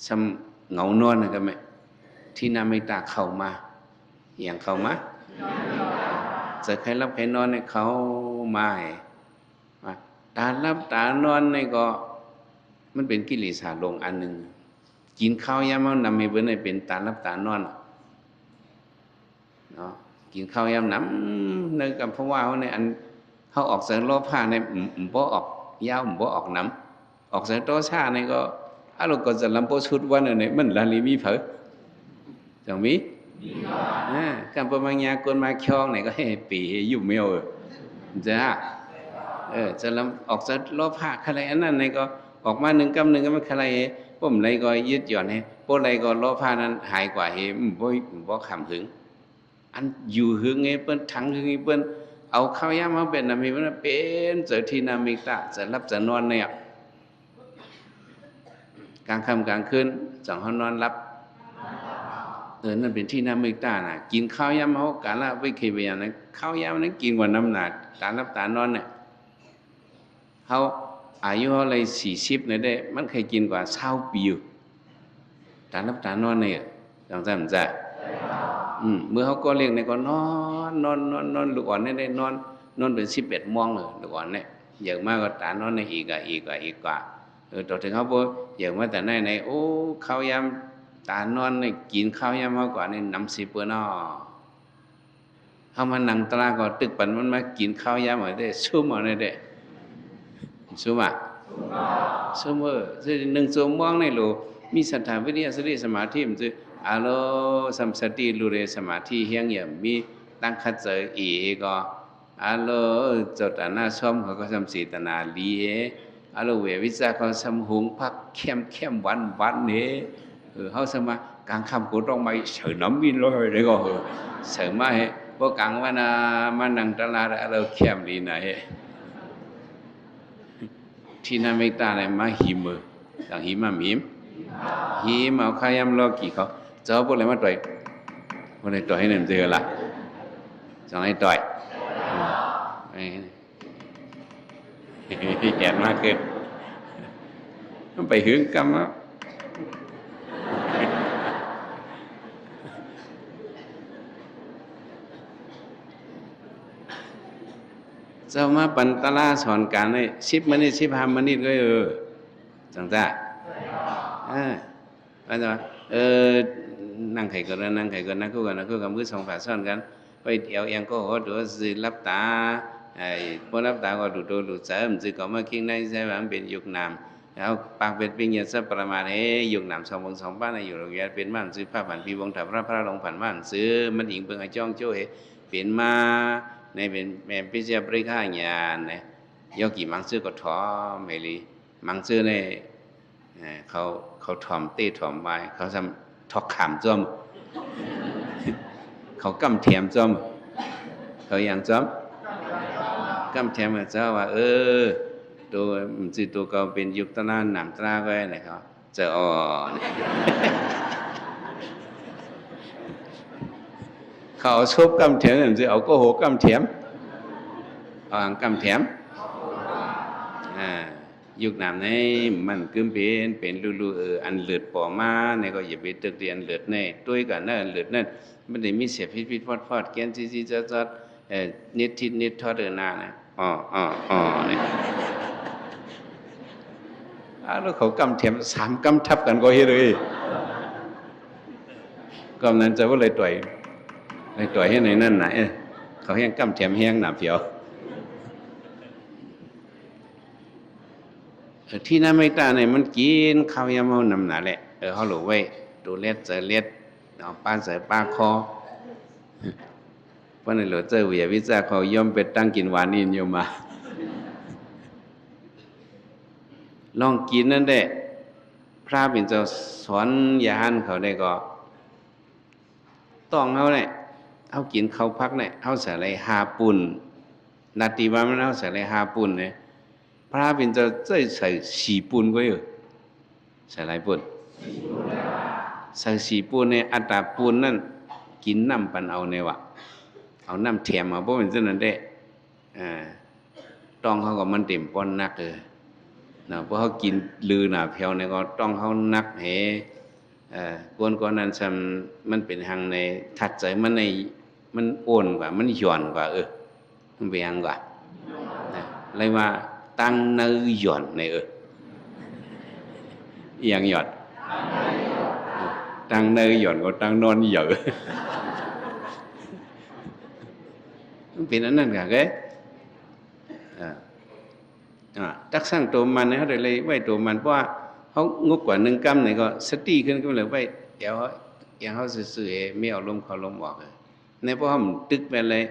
สมเงานอนนะกันไหมที่นาไม่ตาเข้ามาอย่างเข้ามาจะใครรับใครนอนเนี่ยเขามาตารับตานอนเนี่ยก็มันเป็นกิเลสลงอันหนึ่งกินข้าวยามมันนำให้เบิ่นให้เป็นตารับตานอนเนาะกินข้าวยามน้ำในกับเพราะว่าเขาในอันเขาออกเสียงล้อผ้าในบ่ออกยาวบ่ออกน้ำออกเสียงโตชาในก็เราก็จะลำโพชุดวันเนี่ยมันลาลีมีเผอจังมีการประมาณยากลมาคยองเนี่ยก็ให้ปียุ่มเมียวจ้าจะลำออกเสียงล้อผ้าอะไรอันนั้นในก็ออกมาหนึ่งกำหนึ่งก็ไม่อะไรผมไรก็ยืดหย่อนให้พวกไรก็ล้อผ้านั้นหายกว่าเห็นบ่ขำหึงอันอยู่หึงไงเปิ้นทั้งหึงไงเปิ้นเอาข้าวยามมาเป็นนามิมันเป็นเจอที่นามิตะจะรับจะนอนเนี่ยกลางค่ำกลางคืนจังเขานอนรับนั่นเป็นที่นามิตะน่ะกินข้าวยามเขาการละไม่เคยไปอย่างนั้นข้าวยามนั้นกินกว่าน้ำหนักตารับตานอนเนี่ยเขาอายุเขาเลย40เนี่ยได้มันเคยกินกว่า20 ปีอยู่ตารับตานอนเนี่ยจังจำเมื่อเขาก็เลี้ยงเนี่ยก็นอนลูกอ่อนเนี่ยได้นอนเป็น11 โมงเลยลูกอ่อนเนี่ยอย่างมากก็ตานอนในอีกกว่าต่อถึงเขาบอกอย่างมาแต่ในโอ้ข้าวยามตานอนเนี่ยกินข้าวยามมากกว่าเนี่ยน้ำ10 เปอร์นอเขามานั่งตราก็ตึกปันมันมากินข้าวยามเหมือนได้ชุ่มอะไรได้ชุ่ม1 ชั่วโมงในโลมีศรัทธาวิริยะสติสมาธิมันจะอาโลสัมสติรูเรสมาธิเฮียงเยี่ยมมีตั้งคัดเจออีก็อาโลจดนาชมเขาก็สัมสีตนาลีอาโลเววิจาเขาสัมหุงพักเข้มวันเนี่ยเขาสมากลางคำกูต้องไปเสือน้ำบินเลยเดี๋ยวก็เสือมาให้พวกกลางว่านะมานั่งตลาดเราเข้มดีนะที่นั่นไม่ตาเลยมาหิมต่างหิมเอาขายำรอกี่เขาเจ้าพวกอะไรมาต่อยพวกอะไรต่อยให้หนึ่งเจอละจังไรต่อยแย่มากเกินต้องไปหึงกรรมแล้วเจ้ามาปันตลาสอนการให้10 มินิ15 มินิก็จังจ้าว่าจะนั่งไข่กันนั่งคู่กันมือ2 ฝ่าซ้อนกัน ไปเที่ยวเองก็หัวตัวสิรับตาพอรับตาก็ดูดูเสริมสิก็มาคิงในใช่ไหมเป็นยุคนามแล้วปากเป็นปิงเยสัประมาณยุคนาม2 บ้านอยู่โรงเรียนเป็นบ้านซื้อผ้าผ่านปีวงถับพระลงผ่านบ้านซื้อมันหญิงเบิ่งไอ้จ้องโจ้เป็นมาในเป็นแม่พิเศษบริการญาณเนี่ยยกี่มังซื้อก็ท้อไม่ลีมังซื้อเนี่ยเขาถ่อมเต้ถ่อมไว้เขาทำทอกขามจ้อมเขากำเทียมจ้อมเขาอย่างจ้อมกำเทียมกับเจ้าว่าตัวมันจืตัวก็เป็นยุคตะนานหนามตราไว้ไหนเขาจะเขาชบกำเทียมนั่นจะเอาก็โหกำเทียมเอาอังกำเทียมยุคน้ำนี้มันกึมเป็นลูอันเลือดปอมาในก็อย่าไปตึกเรียนเลือดในด้วยกันนั่นเลือดนั่นมันได้มีเสียพิษพอดแกนซีจัดนิดทิศนิดทอดเดินหน้านะเนี่ยแล้วเขากำเทียม3 กำทับกันก็เฮ้เลยกำนั้นจะว่าเลยต่อยให้ในนั่นไหนเขาแห้งกำเทียมแห้งหนาเพียวที่นั่นไม่ตาเนี่ยมันกินข้าวยำเอานำหนาแหละเขาหลบไว้ดูเล็ดเจอเล็ดเอาป้าใส่ป้าคอเพราะในหลวงเจ้าวิยาวิจารเขาย่อมเป็ดตั้งกินหวานอินโยมาลองกินนั่นแหละพระเป็นเจ้าสอนยานเขาได้ก็ต้องเขาเนี่ยเขากินเขาพักเนี่ยเขาใส่อะไรหาปุ่นนาทีวันมันเขาใส่อะไรหาปุ่นเนี่ยพระเป็นเจ้าใส่สีปุ่นก็อยู่ใส่อะไรปุ่นใส่สีปุ่นเนี่ยอัตราปุ่นนั่นกินน้ำปันเอาเนี่ยวะเอาน้ำเทียมมาเพราะเป็นเช่นนั้นได้ต้องเขาก็มันเต็มป้อนนักเลยนะเพราะเขากินลือหนาเพียวเนี่ยก็ต้องเขานักกวนนั้นมันเป็นทางในถัดใจมันโอนกว่ามันหย่อนกว่ามันเป็นยังกว่าอะไรว่าตั้งเนื้อหย่อนในอย่างหย่อนตั้งเนื้อหย่อนก็ตั้งนอนเหยอะมันเป็นอันนั้นค่ะแกตักสร้างตัวมันเนี่ยเขาเลยไว้ตัวมันเพราะว่าเขางกกว่า1 กำเนี่ยก็สติขึ้นก็เลยไว้เดี๋ยวอย่างเขาสื่อๆไม่เอาลมเขาลมออกในเพราะเขาตึกไปเลย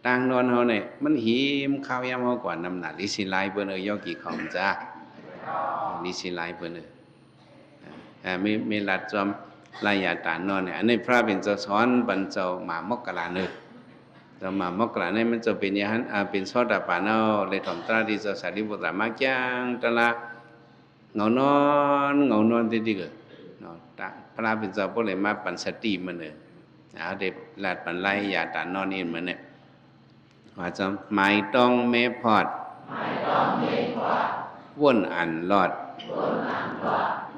ต่างนอนเขาเนี่ยมันหิมข้าวยำเขากว่าน้ำหนักลิสิไลเปิ้นยอกี่ของจ้าลิสิไลเปิ้นไม่ลัดจอมลายยาตานอนเนี่ยอันนี้พระเป็นเจ้าสอนบรรเจ้ามามกกลาเนจะมามกกลาเนี่ยมันจะเป็นอย่างนั้นเป็นซอดาปานเอาเลยถ่อมตราดีเจ้าสารีบุตรมาจ้างตละเงานอนดีๆก็เนาะพระเป็นเจ้าพวกเลยมาปันสติมันเด็กลาดปันไลยาตานอนนี่มันเนี่ยว่าจะไม่ต้องเมพอดว่นอันรอด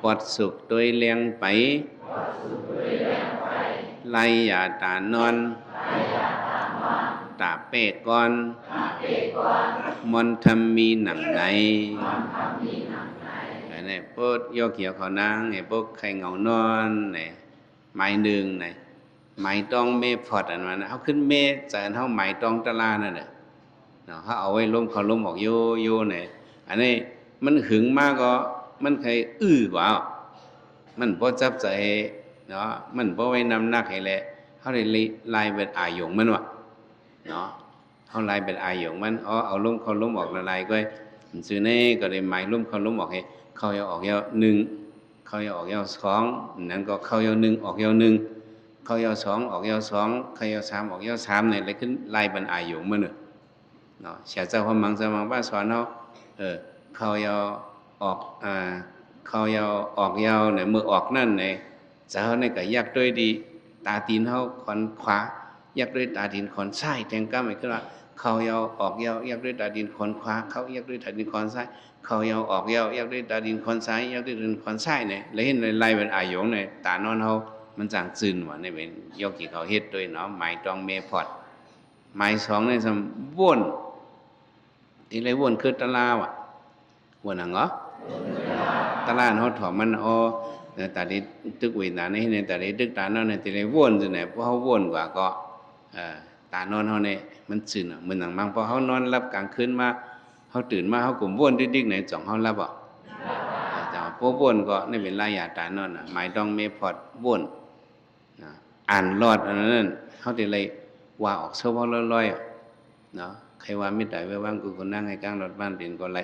ปอดสุขโดยเลี้ยงไปไลยาตานอนตาเป้ก้อนมนทำมีหนังไหนเนี่ยพวกโยกเขียวเขานางเนี่ยพวกใครเงานอนเนี่ยไม้หนึ่งเนี่ยไม้ต้องเมพอดอันนั้นเขาขึ้นเมจะเขาไม้ต้องตะลานั่นแหละเนาะเขาเอาไว้ล้มเขาล้มออกโยเนี่ยอันนี้มันหึงมากก็มันใครกว่ามันพอจับใจเนาะมันพอไว้นำหนักให้แหละเขาเลยลายเป็นอาหยงมันวะเนาะเขาลายเป็นอาหยงมันเอาล้มเขาล้มออกละลายก็ซื้อนี่ก็เลยไม้ล้มเขาล้มออกให้เขาเอาออก1เขาเอาออก2นั้นก็เขาเอา1ออกเอา1เขาเอา2ออกเอา2เขาเอา3ออกเอา3เนี่ยเลยขึ้นลายเป็นอาหยงมันเนาะเสียเจ้าความมังสมังบ้านสอนเขาเขาเอาออกเขาเอาออกเอาเนี่ยมือออกนั่นเนี่ยเจ้าเนี่ยก็ยักด้วยดีตาตีนเขาขอนขวายักด้วยตาตีนขอนซ้ายแทงก้ามไปขึ้นว่าเขาเอาออกเอายักด้วยตาตีนขอนขวาเขายักด้วยตาตีนขอนซ้ายเขาเอาออกเอายักด้วยตาตีนขอนซ้ายยักด้วยตาตีนขอนซ้ายเนี่ยเลยเห็นเลยไล่เป็นอาหยงเนี่ยตานอนเขามันจางซึนว่าเนี่ยเป็นยกกี่เขาเฮ็ดด้วยเนาะไม้ตองเมพอดไม้2เนี่ยสมว่นที่เลยว่นคือตะลาวอ่ะว่นเหรอตะลาเขาถอมมันตาดีตึกวิญญาณนี่เนี่ยตาดีตึกตานั่นเนี่ยที่เลยว่นสิเนี่ยเพราะเขาว่นกว่าก็ต านอนเฮาเนี่ยมันจืนเหมือนหนังบางพอเฮานอนหลับกลางคืนมาเฮาตื่นมาเฮาก็วนดิ๊กๆในจ่องเฮาหลับบ่จ้ะพอวนก็ในเวลายาตานอนหมายต้องเมพอดวนนะอ่านรอดอันนั้นเฮาได้เลยว่าออกเซาเว้าลอยๆเนาะใครว่ามิตรใดไว้ว่างกูก็นั่งให้กลางรถบ้านดินก็ไร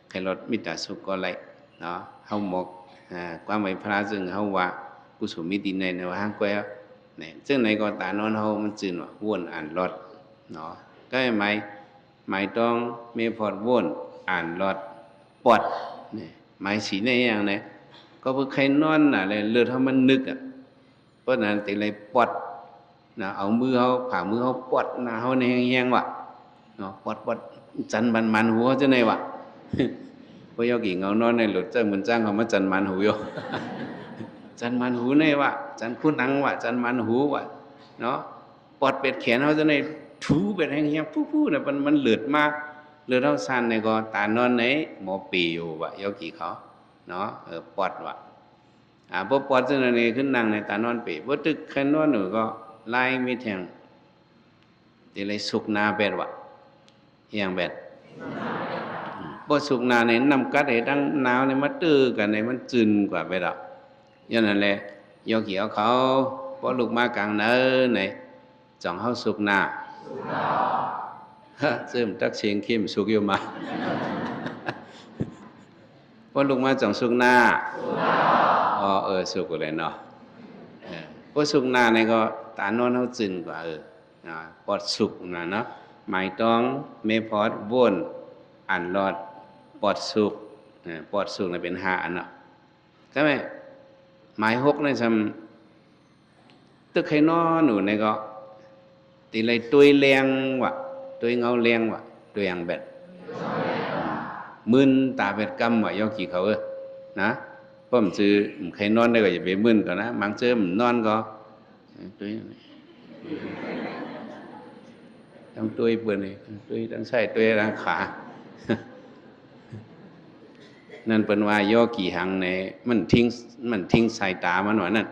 ใครรถมิตรสุขก็ไรเนาะเฮาหมกความหมายพระซึ่งเฮาว่ากุศลมิติในว่าห้างแก้วเนี่ยซึ่งในก็ตานอนเฮามันจืนว่าวนอ่านรถเนาะก็หมายต้องเมพอดวนอ่านรถปอดเนี่ยหมายสีในอย่างเนี่ยก็เพื่อใครนอนน่ะเลยเลือดเฮามันนึกอ่ะเพราะนั้นติเลยปอดนะเอามือเฮาผ่ามือเฮาปอดหน้าเฮาในแห้งๆว่ะเนาะปอดจันมันหัวจังได๋วะพอยอกี่เงานอนในหลุดเจ้าเหมือนจ้างเขามาจันมันหูอยู่จันมันหูในว่ะจันคู่หนังว่ะจันมันหูว่ะเนาะปอดเป็ดแขนเฮาจังได๋ถูเป็ดแห้งๆฟูๆน่ะมันเลือดมาเลือดเฮาสั่นในก็ตานอนไหนหมอปีอยู่ว่ะยอกี่เขาเนาะปอดว่ะบ่ปอดจังได๋ขึ้นนั่งในตานอนปีบ่ตึกคันนอนหนูก็ไล่มีแทงติเลยสุกนาเป็ดว่ะเฮียงเป็ดบ่สุกนาในนำกัดให้ดังหนาวในมาตื้อกันในมันจืนกว่าไปดอกอย่างนั้นแหละยอเขียวเขาบ่ลุกมากลางเนินไหนจ่องเฮาสุกนาซึมตักเสียงเข้มสุกอยู่มาบ่ลุกมาจ่องสุกนาสุกเลยเนาะบ่สุกนาในก็ตานอนเฮาจืนกว่าปอดสุกนะเนาะหมายต้องเมพอดวนอ่านรอดปอดสุกปอดสุกน่ะเป็น5อันเนาะใช่มั้ยหมาย6ในซำตึกให้นอนหนูในก็ติเลยตุยแรงว่ะตุยเงาแรงว่ะตุยอย่างแบบมึนตาเป็ดกำว่ะยอกี่เขานะป้อมซื้อใครนอนได้ก็อย่าไปมึนก่อนนะมังเจอมนอนก็ตุยทั้งตุยเปิ้นนี่ตุยทั้งไส้ตุยทั้งขานั่นเป็นว่ายอกี่หังในมันทิ้งสายตามันว่านั่น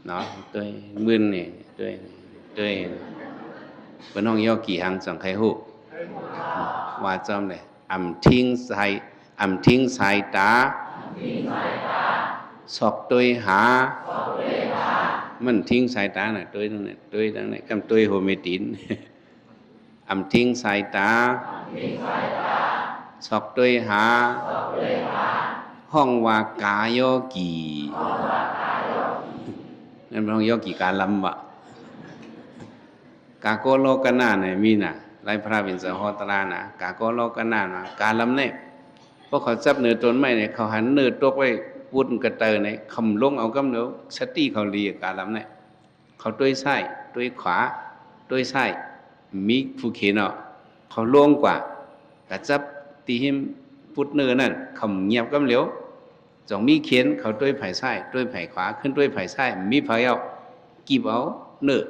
เนาะตุยมึนนี่ตุยเป็นห้องยอกี่หังสังใครฮู้ว่าจอมเลยทิ้งสายตาสอกตุยหามันทิ้งสายตาน่ะตุยตรงนั้นกำตุยโฮเมตินทิ้งสายตาสอกตุยหาห้องว่ากายอกีนั่นเป็นห้องยอกีการลำวะกาโกโลกนาเนี่ยมีน่ะไล่พระวินสหตรานะกาโกโลกนานะการลำเนี่ยพวกเขาจับเนื้อต้นไม้เนี่ยเขาหันเนื้อตกไว้ปุ่นกระเตยเนี่ยคำลงเอากำเนื้อสติเขาลีการลำเนี่ยเขาด้วยซ้ายด้วยขวาด้วยซ้ายมีผู้เขียนเนาะเขาลงกว่ากระจับตีหิมพุดเนื้อนั่นคำเงียบกำเหลียวจงมีเขียนเขาด้วยไผ่ซ้ายด้วยไผ่ขวาขึ้นด้วยไผ่ซ้ายมีไผ่เอากีบเอาเนื้อ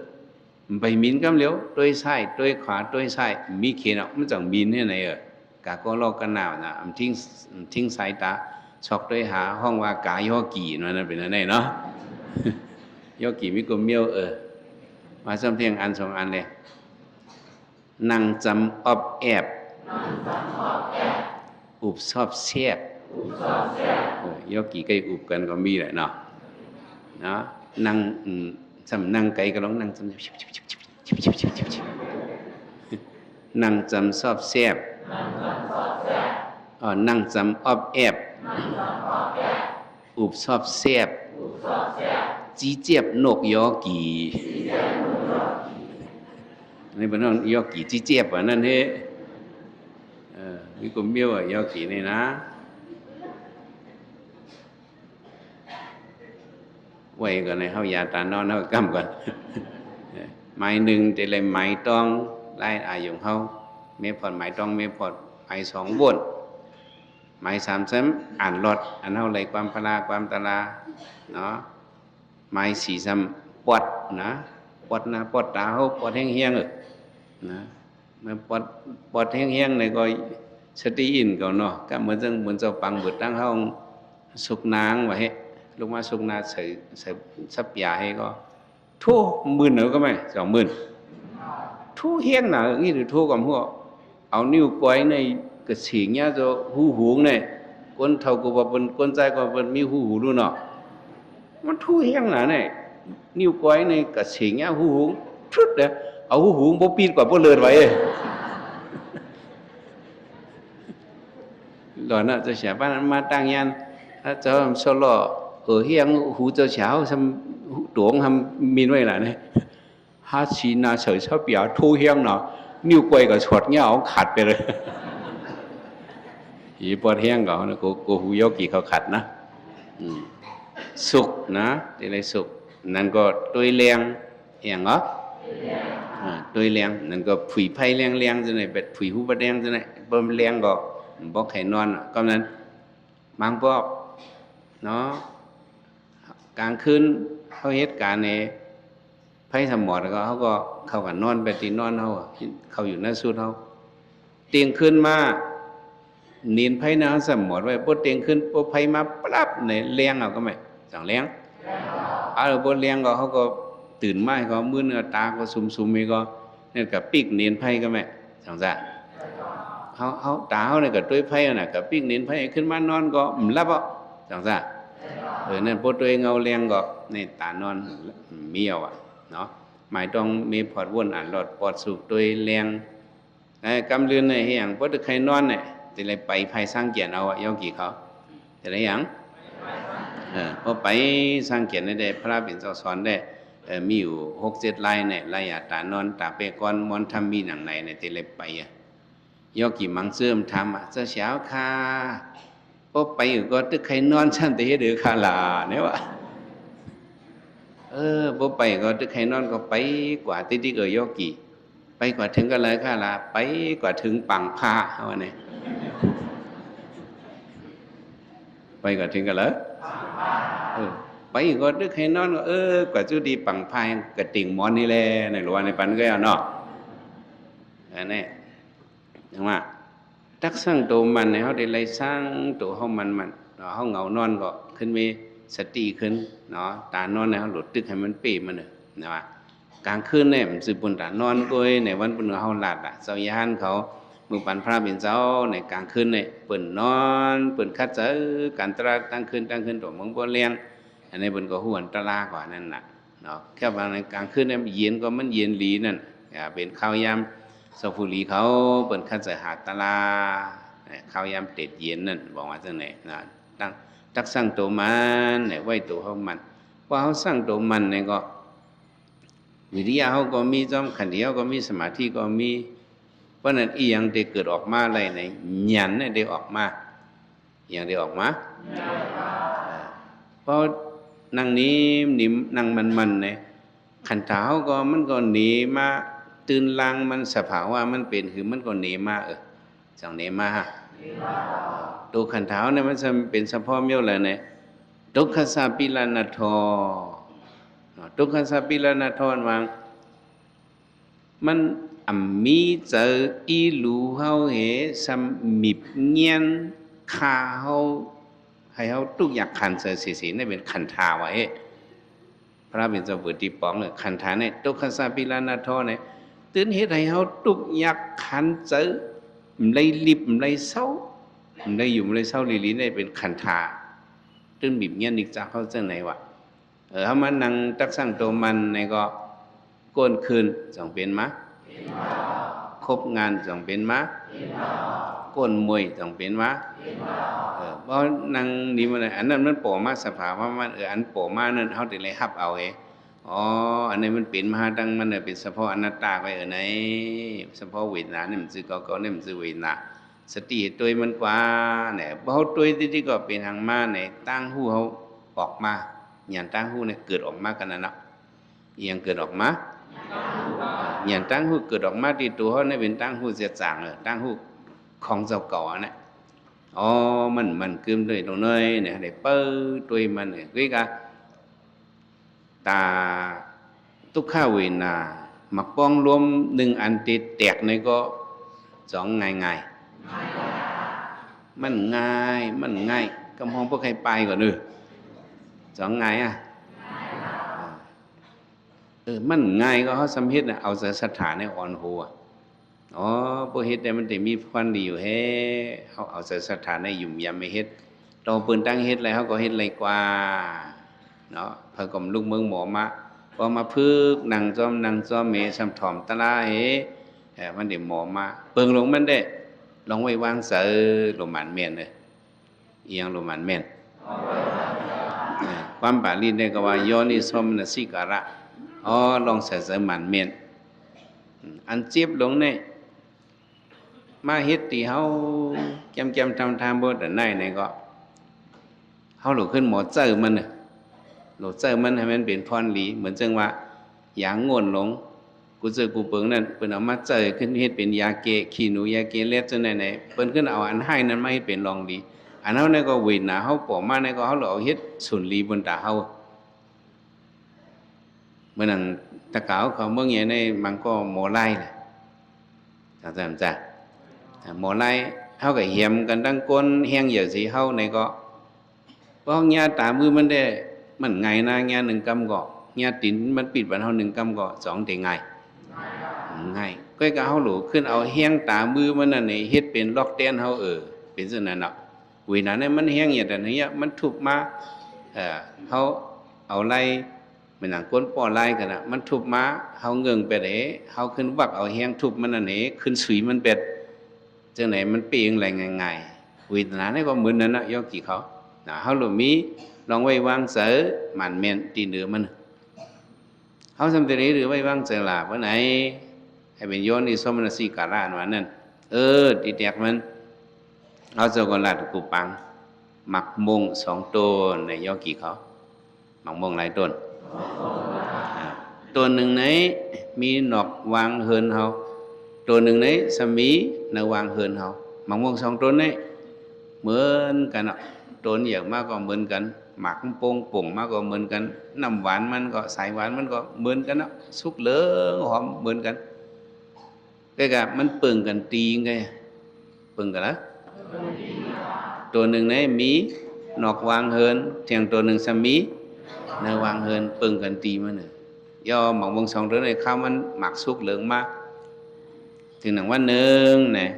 ไปมินกำเหลียวด้วยซ้ายด้วยขวาด้วยซ้ายมีเขียนเอามันจังมินให้ไหนกาก็ลอกกันหนาวนะทิ้งสายตาชอกด้วยหาห้องว่ากายอกี่นั่นเป็นอะไรเนาะยอกี่มีกลมเมียวมาจำเพียงอันสองอันเลยนั่งจำอบแอบอุบชอบแซ่บยอกี่ใกล้อุบกันก็มีแหละเนาะนั่งจำนั่งไกลก็ร้องนั่งจำนั่งจำชอบแซ่บนั่งจำอบแอบอุบชอบแซ่บจีเจ็บนกยอกี่นี่เป็นน้องยอกี่จีเจ็บอ่ะนั่นเฮ้มีกลุ่มเบี้ยวยอกี่นี่นะไว้ก่อนในเฮายาตานอนเฮากำก่อนไม้หนึ่งแต่เลยไม้ต้องไล่อายุเฮาเมพอดไม้ต้องเมพอดไม้2วนไม้3ซ้ำอ่านรถอันเฮาเลยความพลาความตลาเนาะไม้4ซ้ำปอดนะปอดนะปอดตาเฮาปอดแห้งๆนะมันปอดแห้งๆนี่ก็สติอินก็เนาะก็เหมือนเจ้าปังเบิดตั้งเฮาสุกนางว่าเฮ็ดลงมาสุกนาใส่สับยาให้ก็ทั่ว10,000ก็ไม่20,000 thu hiên nào nghĩ được thu cầm hùa áo níu quái này cái xỉ nhá rồi hu hú này con thầu của bọn con trai của bọn mi hu hú luôn nọ nó thu hiên nào này níu quái này cái xỉ nhá hu hú chút đấy áo hu hú bố pin quả bố lợn vậy rồi nó cho xả ban mà tăng nhân cho sau lọ ở hiên hú cho cháo xong tuồng hầm min vậy là này hát xí na sợi sao biểu thu hiên nào níu quay cái chuột nhá áo khátไปเลย อีปวดแห้งก็นะกูหูยกี่เขาขัดนะสุกนะที่ไรสุกนั่นก็ตุยเลียงแห้งเหรอตุยเลียงนั่นก็ผุยไผ่เลียงเลียงจะไหนเป็ดผุยหูบะแดงจะไหนเบิ่มเลียงก็บอกไข่นอนก็นั้นบางพวกเนาะกลางคืนเขาเหตุการณ์ในไผ่สมอดก็เขาก็เข้ากันนอนไปตีนอนเขาอยู่หน้าสุดเขาเตียงขึ้นมาเนียนไพ่นะสมมติไว้พอเตียงขึ้นพอไพ่มาปั๊บเนี่ยเลี้ยงเอาก็ไม่สั่งเลี้ยงพอเลี้ยงก็เขาก็ตื่นมาก็มือเนื้อตาก็ซุ่มๆก็เนี่ยกับปีกเนียนไพ่ก็ไม่สั่งซะเขาตาเขาเนี่ยกับตัวไพ่น่ะกับปีกเนียนไพ่ขึ้นมานอนก็รับอ่ะสั่งซะนั่นพอตัวเงาเลี้ยงก็ในตานอนมีเอาอ่ะเนาะหมายต้องมีพอดวนอ่านหลอดปอดสูบตัวเลี้ยงกำเรือนในเฮียงพอตัวใครนอนเนี่ยแต่เลยไปภายสร้างเกียรติเอาอะยอกี่เขาแต่ละอย่างพอไปสร้างเกียรติได้พระเป็นเจ้าสอนได้มีอยู่6-7ลายเนี่ยลายตานอนตาเปกอนมอนทำมีหนังไหนเนี่ยแต่เลยไปยอกี่มังเสื่อมทำเจ้าเช้าค่ะพอไปอยู่ก็ตึกใครนอนชั้นแต่เดือคาลาเนี่ยวะพอไปก็ตึกใครนอนก็ไปกว่าที่เกิดยอกี่ไปกว่าถึงกันเลยค่ะล่ะไปกว่าถึงปังพาเอาเนี่ยไปกว่าถึงกันเลยไปก็ดึกให้นอนก็กว่าจุดีปังพายกระติ่งมอนนี่แหละในหลวงในปันก็เอาเนาะอันนี้ยังว่าทักสร้างตัวมันในเขาได้ไล่สร้างตัวเขามันเขาเหงานอนก็ขึ้นมีสติขึ้นเนาะตานอนในเขาหลุดตึกให้มันปีมันเลยนะว่ากลางคืนเนี่ยมันสืบปุ่นตานอนก็ในวันปุ่นเขาหลัดเสาย่านเขามือปันพระเป็นเจ้าในกลางคืนเนี่ยเปิ่นนอนเปิ่นคัดเจอการตราตั้งคืนตัวมึงบ่เลี้ยงอันนี้เปิ่นก็หวนตรากว่านั่นน่ะเนาะแค่บางในกลางคืนเนี่ยเย็นก็มันเย็นหลีนั่นเป็นข้าวยำสฟุรีเขาเปิ่นคัดเจอหาตราข้าวยำเต็ดเย็นนั่นบอกว่าจังไหนนะตักสร้างตัวมันเนี่ยไว้ตัวเขามันว่าเขาสร้างตัวมันเนี่ยก็วิริยะเขาก็มีจอมขันธ์เขาก็มีสมาธิก็มีเพราะนั้นอีอย่างได้เกิดออกมาอะไรในหยันเนี่ยได้ออกมาอย่างได้ออกมาเพราะนางนี้นิ่มนางมันเนี่ยขันธ์เท้าก็มันก็หนีมาตื่นลางมันสภาวะมันเป็นคือมันก็หนีมาจังหนีมาตัวขันธ์เท้าเนี่ยมันจะเป็นเฉพาะเมียวอะไรเนี่ยทุกขสัพพิลานาทอทุกขสัพพิลานาทอวางมันมีเจออีลูเฮาเหสมิบเงียนคาเฮาให้เฮาทุกอย่างขันเสสีนี่เป็นขันธาไว้พระเป็นเจ้าบุตรีปองเลยขันธาเนี่ยทุกขสัพพิลานาทอเนี่ยตื่นเหตุให้เฮาทุกอย่างขันเจอไม่รีบไม่เศร้าไม่อยู่ไม่เศร้าลีเนี่ยเป็นขันธาตื่นบีบเงียนอีกจากเขาจังไหนวะเฮามานั่งตักสั่งตัวมันในก็ก้นคืนจังเป็นมะครบงานจังเป็นมะก้นมวยจังเป็นมะเพราะนั่งนี่มันอันนั้นมันโผล่มาสภาวะมันอันโผล่มานั่นเขาถึงเลยฮับเอาอันนี้มันเป็นมหาดังมันเป็นเฉพาะอนัตตาไปไหนเฉพาะเวทนาเนี่ยมันคือเก่าเนี่ยมันคือเวทนาสติตัวมันกว่าเนี่ยเพราะตัวที่ก็เป็นทางมาเนี่ยตั้งหูเขาออกมาอย่างตั้งหูเนี่ยเกิดออกมากันนะเนาะอย่างเกิดออกมาอย่างตั้งหูเกิดออกมาที่ตัวเขาเนี่ยเป็นตั้งหูเสียจางตั้งหูของเจ้าเก่าเนี่ยมันคืมด้วยตรงนี้เนี่ยđể ปิ้ตัวมันเนี่ยcái cảตาทุกข้าเวนามาป้องรวมหนึ่งอันติแตกในก็สองง่ายมันง่ายกำห้องพวกใครไปก่อนสองง่าย มันง่ายก็เขาสำเฮ็ดน่ะเอาแต่สถานในอ่อนหัวอ๋อบ่เฮ็ดได้มันได้มีควันดีอยู่แฮเขาเอาแต่สถานในยุ่มยามไม่เฮ็ดตอเปิ้นตั้งเฮ็ดแล้วเขาก็เฮ็ดไรกว่าเนาะเพิ่นก็ลูกเมืองหมอมาพอมาพึกนั่งจ้อมเมซ้ำถ่อมตะลามันได้หมอมาเปิงลงมันได้ลองไว้วางเสอโรมันแม่นเด้ออีหยังโรมันแม่นความปาลีได้ก็ว่าโยนิโสมนสิการะอ๋อลองเสอมันแม่นอันเจ็บลงเนี่ยมาเฮ็ดที่เฮาแกมทำบ่ได้ไหนก็เฮาหลุขึ้นหมอเจอมันน่ะหลุเจอมันให้มันเป็นพรหลีเหมือนจังว่าหยางง่วนหลงกูเจอกูเปิงนั่นเพิ่นเอามาเจอขึ้นเฮ็ดเป็นยาเกขี้หนูยาเกเล็ดจังไหนๆเพิ่นขึ้นเอาอันให้นั้นมาเฮ็ดเป็นรองดีอันเฮาเนี่ยก็เวทนาเฮาปอมาเนี่ยก็เฮาเอาเฮ็ดสุนลีบนตาเฮาเมื่อนั้นตะกาวเขาเมืองใหญ่ในมันก็หมอไล่น่ะจ้ะหมอไล่เฮาก็เหียมกันดังก้นแห้งเหยื่อสิเฮาในก็เพราะญาตามือมันได้มันไงนะญา1กำก็ญาตินมันปิดบันเฮา1กำก็2ได้ไงง่ายก็เฮาหลูขึ้นเอาแห้งตามือมันนั่นนี่เฮ็ดเป็นล็อกแตนเฮาเป็นซั่นนั่นเนาะเวลานั้นมันแห้งอย่างแต่นี้มันทุบมาเฮาเอาไล่มันหนังก้นป้อไล่กันน่ะมันทุบมาเฮาเงิงไปเด้เฮาขึ้นวักเอาแห้งทุบมันนั่นนี่ขึ้นสุยมันเป็ดจังไหนมันเปียงอะไรง่ายๆเวทนานี่ก็เหมือนนั้นนะยอกี่เขาเฮาหลุมีลองไว้วางเสอมันแม่นตีเหนือมันเฮาสำตินี้หรือไว้วางเสอลาบ่ไหนให้เป็นโยนิโสมนสิการะว่านั่นติแตกมันเฮาเจ้าก็ลาดกูปังหมักมง2ต้นในยอกี่เขาหมักมงหลายต้นต้นหนึ่งไหนมีหนอกวางเฮินเฮาตัวหนึ่งนี้สมีในวางเฮินเฮาหมักม่วง2ต้นนี้เหมือนกันอ่ะต้นอย่างมากก็เหมือนกันหมักป่งมากก็เหมือนกันน้ำหวานมันก็สายหวานมันก็เหมือนกันอ่ะสุกเหลืองหอมเหมือนกันก็มันเปิงกันตีไงเปิงกันนะตัวหนึ่งนี้มีหนอกวางเฮินเทียงตัวหนึ่งสมีในวางเฮินเปิงกันตีมันน่ะย่อหมักม่วง2ต้นนี้ข้าวมันหมักสุกเหลืองมากถึงหนังว่าหนึ่งเนี่ย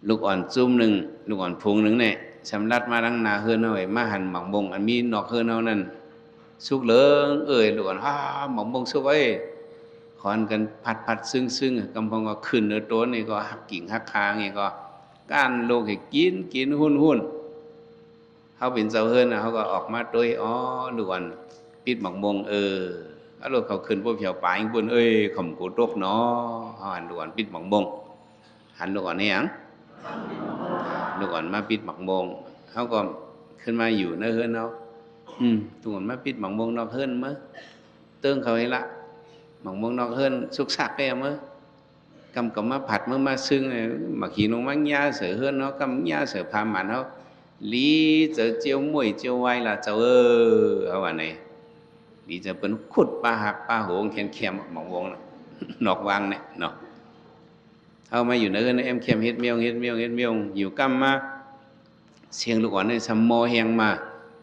ลูกอ่อนจุ่มหนึ่งลูกอ่อนพุงหนึ่งเนี่ยสำลัดมาดังนาเฮือนเอาไว้มาหั่นหมักบงอันมีนอกเฮือนเอานั่นสุกเหลืองลูกอ่อนหมักบงสุกไว้ขอนกันผัดซึ่งกำพองก็ขึ้นเนื้อตัวนี่ก็หักกิ่งหักคางนี่ก็ก้านโลกให้กินหุ่นเขาเป็นเจ้าเฮือนเขาก็ออกมาด้วยลูกอ่อนปิดหมักบงแล้วลูกเขาขึ้นพวกเผียวปลายบนข่มกูตกเนาะเขาหันลูกอ่อนปิดหมักบงหันลูกอ่อนนี่หยังลูกอ่อนมาปิดหมักบงเขาก็ขึ้นมาอยู่ในเฮือนเขาลูกอ่อนมาปิดหมักบงนอกเฮือนมั้ยเติ้งเขาให้ละหมักบงนอกเฮือนสุกสักได้มั้ยกำมาผัดมื้อมาซึ่งหมักขี้นงมังยาเสือเฮือนเนาะกำยาเสือพามันเขาลีเจอเจียวมวยเจียวไว้ล่ะเจ้าเอาว่าไหนดีจะเป็นขุดปลาหักปลาโหงแข็มหมองวงนอกวางเนี่ยเนาะเอามาอยู่ในเอ็มเข็มเฮ็ดเมียงอยู่กั้มมาเสียงลูกอ่อนเนี่ยซัมมอแหงมา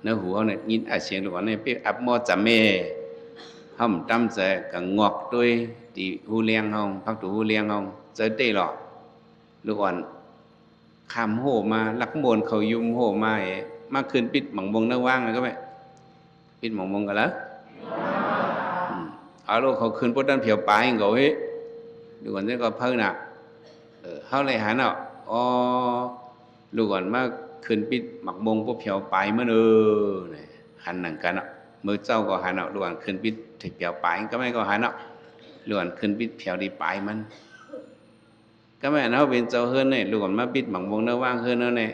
ในหูเขาเนี่ยยินเสียงลูกอ่อนเนี่ยเปียกอับมอจับเมห้ำตั้มใจกับงอกด้วยตีหูเลี้ยงห้องพักตูหูเลี้ยงห้องเจอได้หรอลูกอ่อนคำโหมาลักโมนเขายุ่มโหมาขึ้นปิดหมองวงในว่างเลยก็ไหมปิดหมองวงกันแล้วเอาลูกเขาขึ้นพวกด้านเผียวปลายเขาเฮ้ดูก่อนนี่ก็เพิ่งน่ะเขาเลยหันอ่ะลูกก่อนมาขึ้นปิดหมักมงพวกเผียวปลายเมื่อเนี่ยหันหนังกันอ่ะมือเจ้าก็หันอ่ะลูกก่อนขึ้นปิดถึงเผียวปลายก็ไม่ก็หันอ่ะลูกก่อนขึ้นปิดเผียวดีปลายมันก็ไม่เขาเป็นเจ้าเฮือนเนี่ยลูกก่อนมาปิดหมักมงเนื้อว่างเฮือนเนี่ย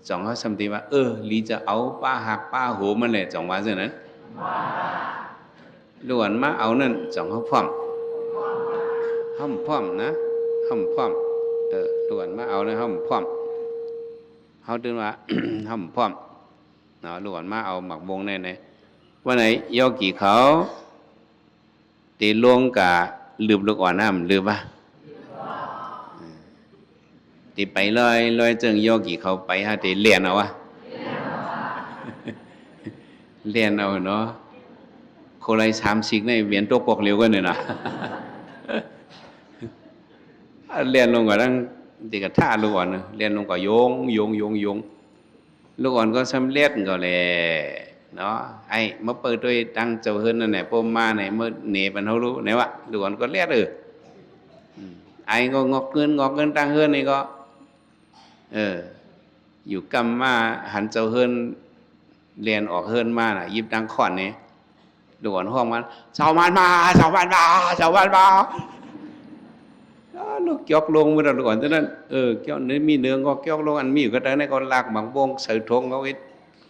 จ่องเขาสมติว่าลีจะเอาป้าหักป้าโหมันเลยจ่องว่าเช่นนั้นล้วนมาเอานั่นจ่องเขาพร้อมนะห้อมพร้อมล้วนมาเอานะห้อมพร้อมเขาดึงว่า ห้อมพร้อมเนาะล้วนมาเอาหมักบงในวันไหนโยกีเขาตีลวงกะลืมลูกอ่อนน้ำลืมปะตีไปลอยเจิงโยกีเขาไปฮะตีเลียนเอาวะเลียนเอาเนาะ โคไล30ในเวียนตัวปอกเร็วกันเนี่ยนะ เรียนลงก็ตั้งติกท่าลูกอ่อนเรียนลงก็โยงลูกอ่อนก็สำเร็จก็เลยเนาะไอ้มาเปิดด้วยตั้งเจ้าเฮิรนนั่นแหละปมมาไหนเมื่อเหน็บมันเขารู้ไหนวะลูกอ่อนก็เรียนไอ้ก็งอกเงินตั้งเฮิรนนี่ก็อยู่กำมาหันเจ้าเฮิรนเรียนออกเฮิรนมาน่ะยิบดังขอนนี่ลูกอ่อนห้องมันชาวบ้านมาลูกยกลงมาแล้วก่อนฉะนั้นเกี่ยวเนื้อมีเนื้อก็เกี่ยวลงอันมีอยู่ก็ได้ในก็ลากบางวงใส่ทงเขา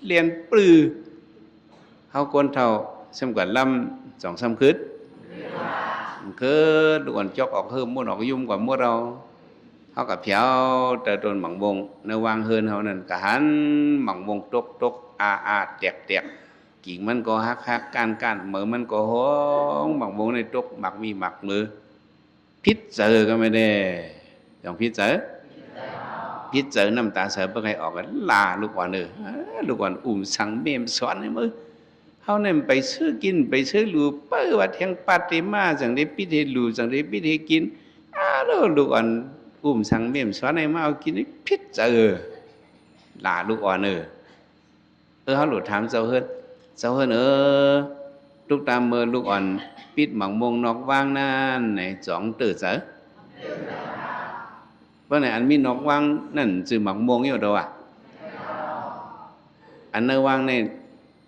เรียนปลื้อเขาคนเท่าสมกันลำ2-3คืนคือลูกอ่อนจกออกเฮิมมุ่นออกยุ่มกว่ามุ่นเราเขากับเพียวแต่โดนบางวงในวางเฮินเขานั่นกะหันบางวงตกอาแตกกิ่งมันก็ฮักการเหมือมันก็ห้องบางวงในตกหมักมีหมักมือพิษเจอก็ไม่ได้อย่างพิษเจอน้ำตาเสือเพื่อให้ออกกันลาลูกอ่อนลูกอ่อนสังเมมสอนในมือเขาเนี่ยไปซื้อกินไปซื้อลูเปิ้ลว่าเทียงปาติมาจังได้พิธีลูจังได้พิธีกินแล้วลูกอ่อนสังเมมสอนในมาเอากินพิษเจอลาลูกอ่อนเขาหลุดถามเจ้าเฮิรนลูกตามเมื่อลูกอ่อนปิดหมังมงนอกว่างนั่นไหนจ่องตื่นเสือเพราะไหนอันมีนอกว่างนั่นจือหมังมงอยู่đâuอันเนื้อว่างใน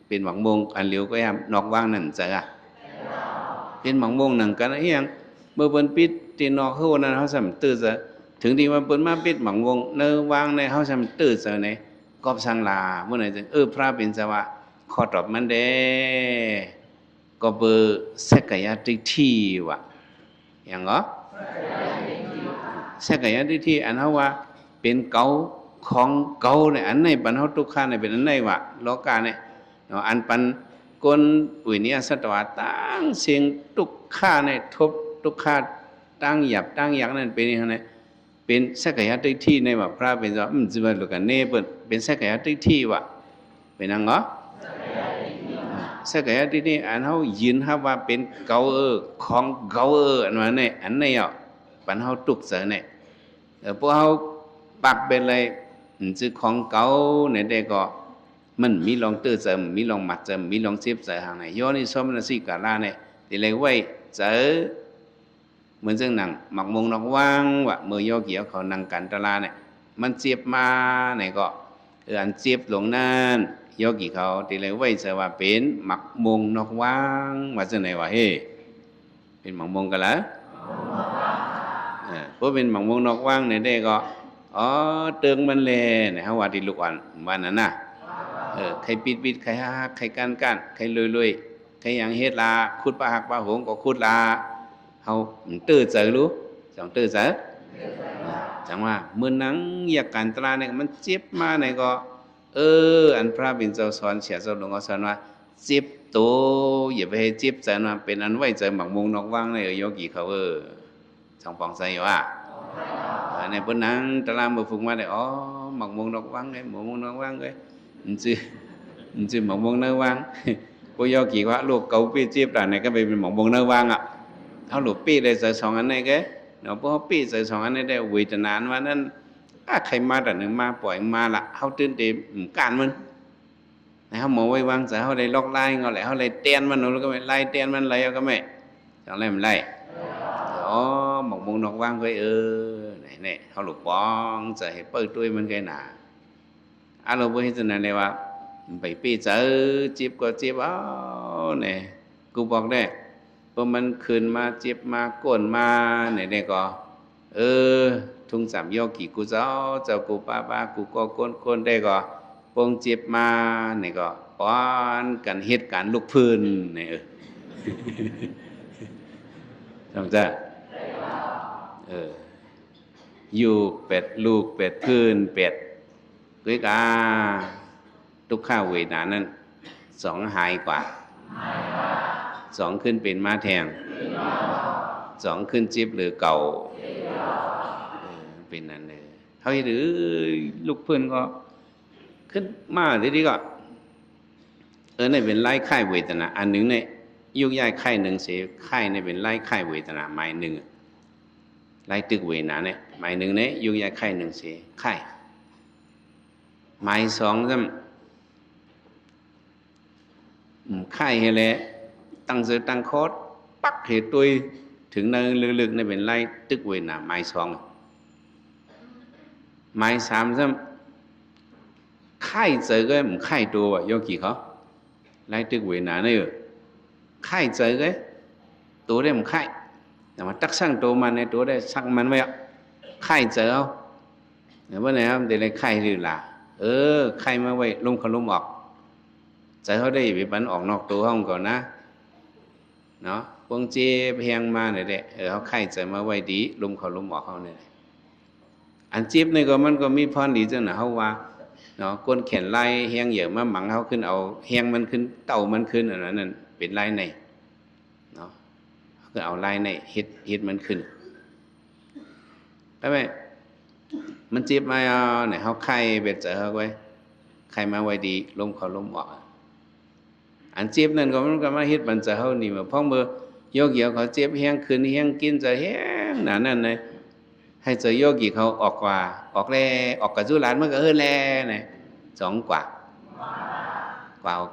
เป็นหมังมงอันเหลียวก็ยามนอกว่างนั่นเสือเป็นหมังมงหนังกันเอียงเมื่อเปิ้นปิดตีนอกเขาวันนั้นเขาสำตื่นเสือถึงที่ว่าเปิ้นมาปิดหมังมงเนื้อว่างในเขาสำตื่นเสือในกอบสังลาเมื่อไหร่จึงพระเป็นสวะขอตอบมันเด้ก็เบอร์สักยะทิฏฐิวะอย่างก็สักยะทิฏฐิอันเขาว่าเป็นเก่าของเก่าเนี่ยอันไหนปันเขาทุกข์ในเป็นอันไหนวะโลกาเนี่ยอันปันก้นวิญญาณสัตวะตั้งเสียงทุกข์ในทบทุกข์ตั้งหยับตั้งยักนั่นเป็นยังไงเป็นสักยะทิฏฐิในว่าพระเป็นจะจะมาลูกกันเน่เป็นสักยะทิฏฐิวะเป็นยังก็สักยะทิฏฐิอันเขายืนครับว่าเป็นเก่าของเก่าอันนั้นเนี่ยอันนี้ปันเขาตุกเสเนี่ยพวกเขาปักเป็นเลยจื่อของเก่าเนี่ยได้ก็มันมีลองตื้อเสมีลองหมัดเสมีลองเสียบเสห่างไหนย้อนนี่ซ้อมนั่นสิกาลาเนี่ยที่เลยไว้เจอเหมือนเรื่องหนังหมักมงนอกว่างว่าเมื่อย่อเกี่ยวเขานังกันตลาเนี่ยมันเจ็บมาเนี่ยก็อันเจ็บลงนั่นโยกีเขาที่เลยไว้เสว่าเป็นหมักมงนอกว่างว่าจะไหนวะเฮ้เป็นหมักมงกันแล้วเพราะเป็นหมักมงนอกว่างเนี่ยได้ก็เติงมันเลยเนี่ยเขาว่าที่ลูกอ่อนวันนั้นน่ะใครปิดใครฮักใครกันใครลุยใครยังเฮ็ดลาคุดปลาหักปลาหงก็คุดลาเขาตื้อเจอรู้จังตื้อเจอจังว่าเมื่อนังอยากการตราเนี่ยมันเจ็บมาเนี่ยก็อันพระบิณฑสอนเสียสอนหลวงก็สอนว่าเจ็บโตอย่าไปให้เจ็บใจนะเป็นอันไว้ใจหมักมงนอกว่างในโยกีเขาสองปองใส่ว่าในปนังตารางมือฝึกมาได้หมักมงนอกว่างไงหมักมงนอกว่างไงมันจื้อหมักมงนอกว่างพวกโยกีว่าลูกเกาปีเจ็บแต่ไหนก็ไปเป็นหมักมงนอกว่างเขาหลุดปีได้ใส่สองอันไหนแกเนาะพวกปีใส่สองอันไหนได้วิจารณ์ว่านั้นใครมาแต่หนึ่งมาปล่อยมาละเขาตื่นเต้นการมันเขาหมอไว้วางแต่เขาได้ล็อกไล่เขาเลยเขาเลยเตียนมันแล้วก็ไม่ไล่เตียนมันอะไรก็ไม่จังไรมันไล่หมกมงนอกว่างก็เนี่ยเขาหลุดป้องจะให้เปิดด้วยมันไงหนาเราไปเห็นนั่นเลยว่าไปปีเจอจีบก็จีบเนี่ยกูบอกได้พอมันคืนมาจีบมาก้นมาเนี่ยก็ทุ่งสามโยกีกูเจ้ากูป้ากูก็ก้นได้ก็ปงเจ็บมาเนี่ยก็ป้อนกันเหตุการณ์ลุกพื้นเนี่ยจำจ้ะอยู่เป็ดลูกเป็ดพื้นเป็ดกุ้ยกาทุกข้าวเวทนานั้น2หายกว่า2ขึ้นเป็นมาแทง2ขึ้นจิบหรือเก่าเป็นนั่นเลยเท่าหรือลูกเพื่อนก็ขึ้นมาทีนี้ก็ในเป็นไล่ค่ายเวทนาอันหนึ่งเนี่ย ยุกย้ายไข่หนึ่งเสียไข่เนี่ยเป็นไล่ไข่เวทนาหมายหนึ่งไล่ตึกเวนาเนี่ยหมายหนึ่งเนี่ยยุกย้ายไข่หนึ่งเสียไข่หมายสองซ้ำไข่เฮเลยตั้งเสือตั้งโคตรปักเหตุตุยถึงในลึกๆในเป็นไล่ตึกเวนาหมายสองหมายสามซ้ำไข่เจอก็ไข่ตัวโยกี่เขาไล่ตึกเวนาเนี่ยไข่เจอcáiตัวได้มันไข่แต่มาตักสั่งตัวมันในตัวได้สั่งมันไม่เอาไข่เจอเอาเดี๋ยววันไหนครับเดี๋ยวเลยไข่หรือล่ะไข่มาไว้ลมเขาลมออกเจอเขาได้ไปบันออกนอกตัวห้องก่อนนะเนาะพวงเจี๊ยบเพียงมาเนี่ยแหละเขาไข่เจอมาไว้ดีลมเขาลมออกเขาเนี่ยอันจี๊บนี่ก็มันก็มีพรดีจังนะเขาว่าเนาะก้นแขนไล่เฮียงเหยื่อมาหมังเขาขึ้นเอาเฮียงมันขึ้นเต่ามันขึ้นอะไรนั่นเป็นไล่ในเนาะก็เอาไล่ในเฮ็ดมันขึ้นได้ไหมมันจีบมาเนี่ยเขาไข่เบ็ดเจอเขาไว้ไข่มาไว้ดีลมเขาลมออกอันจีบนั่นก็มันก็มาเฮ็ดมันเจอเขานี่มาพ่อมือยกเกี่ยวเขาจีบเฮียงขึ้นเฮียงกินจะเฮียงหนานั่นเลยให้เจอโยกี่เขาออกกว่าออกแร่ออกกับจุฬามันก็แร่เนี่ยสองกว่า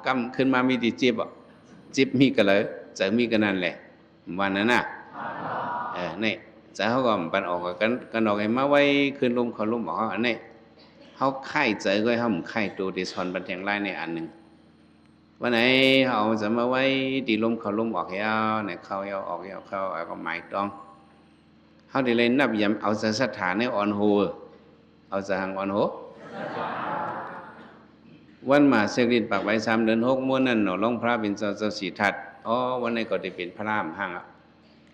กำขึ้นมามีดีจีบอ่ะจีบมีกันเลยเจอมีกันนั่นแหละวันนั้นน่ะนี่เจอเขาก็ปันออกกันออกไอ้มาไว้ขึ้นลมเขาลมบอกเขาอันนี้เขาไข่เจอก็เขาไข่ตัวดิสอนบันเทิงไล่ในอันหนึ่งวันไหนเขาจะมาไว้ดีลมเขาลมออกยาวเนี่ยเข้ายาวออกยาวเข้าก็หมายต้องเขาได้เลยนับยำเอาสถานในอ่อนโหเอาสหังอ่อนโหวันมาเสกดินปากไว้3 เดือน 6ม้วนนั่นหนอลงพระเป็นเจ้าสีทัดวันนี้ก็ได้เป็นพระรามห้างอ่ะ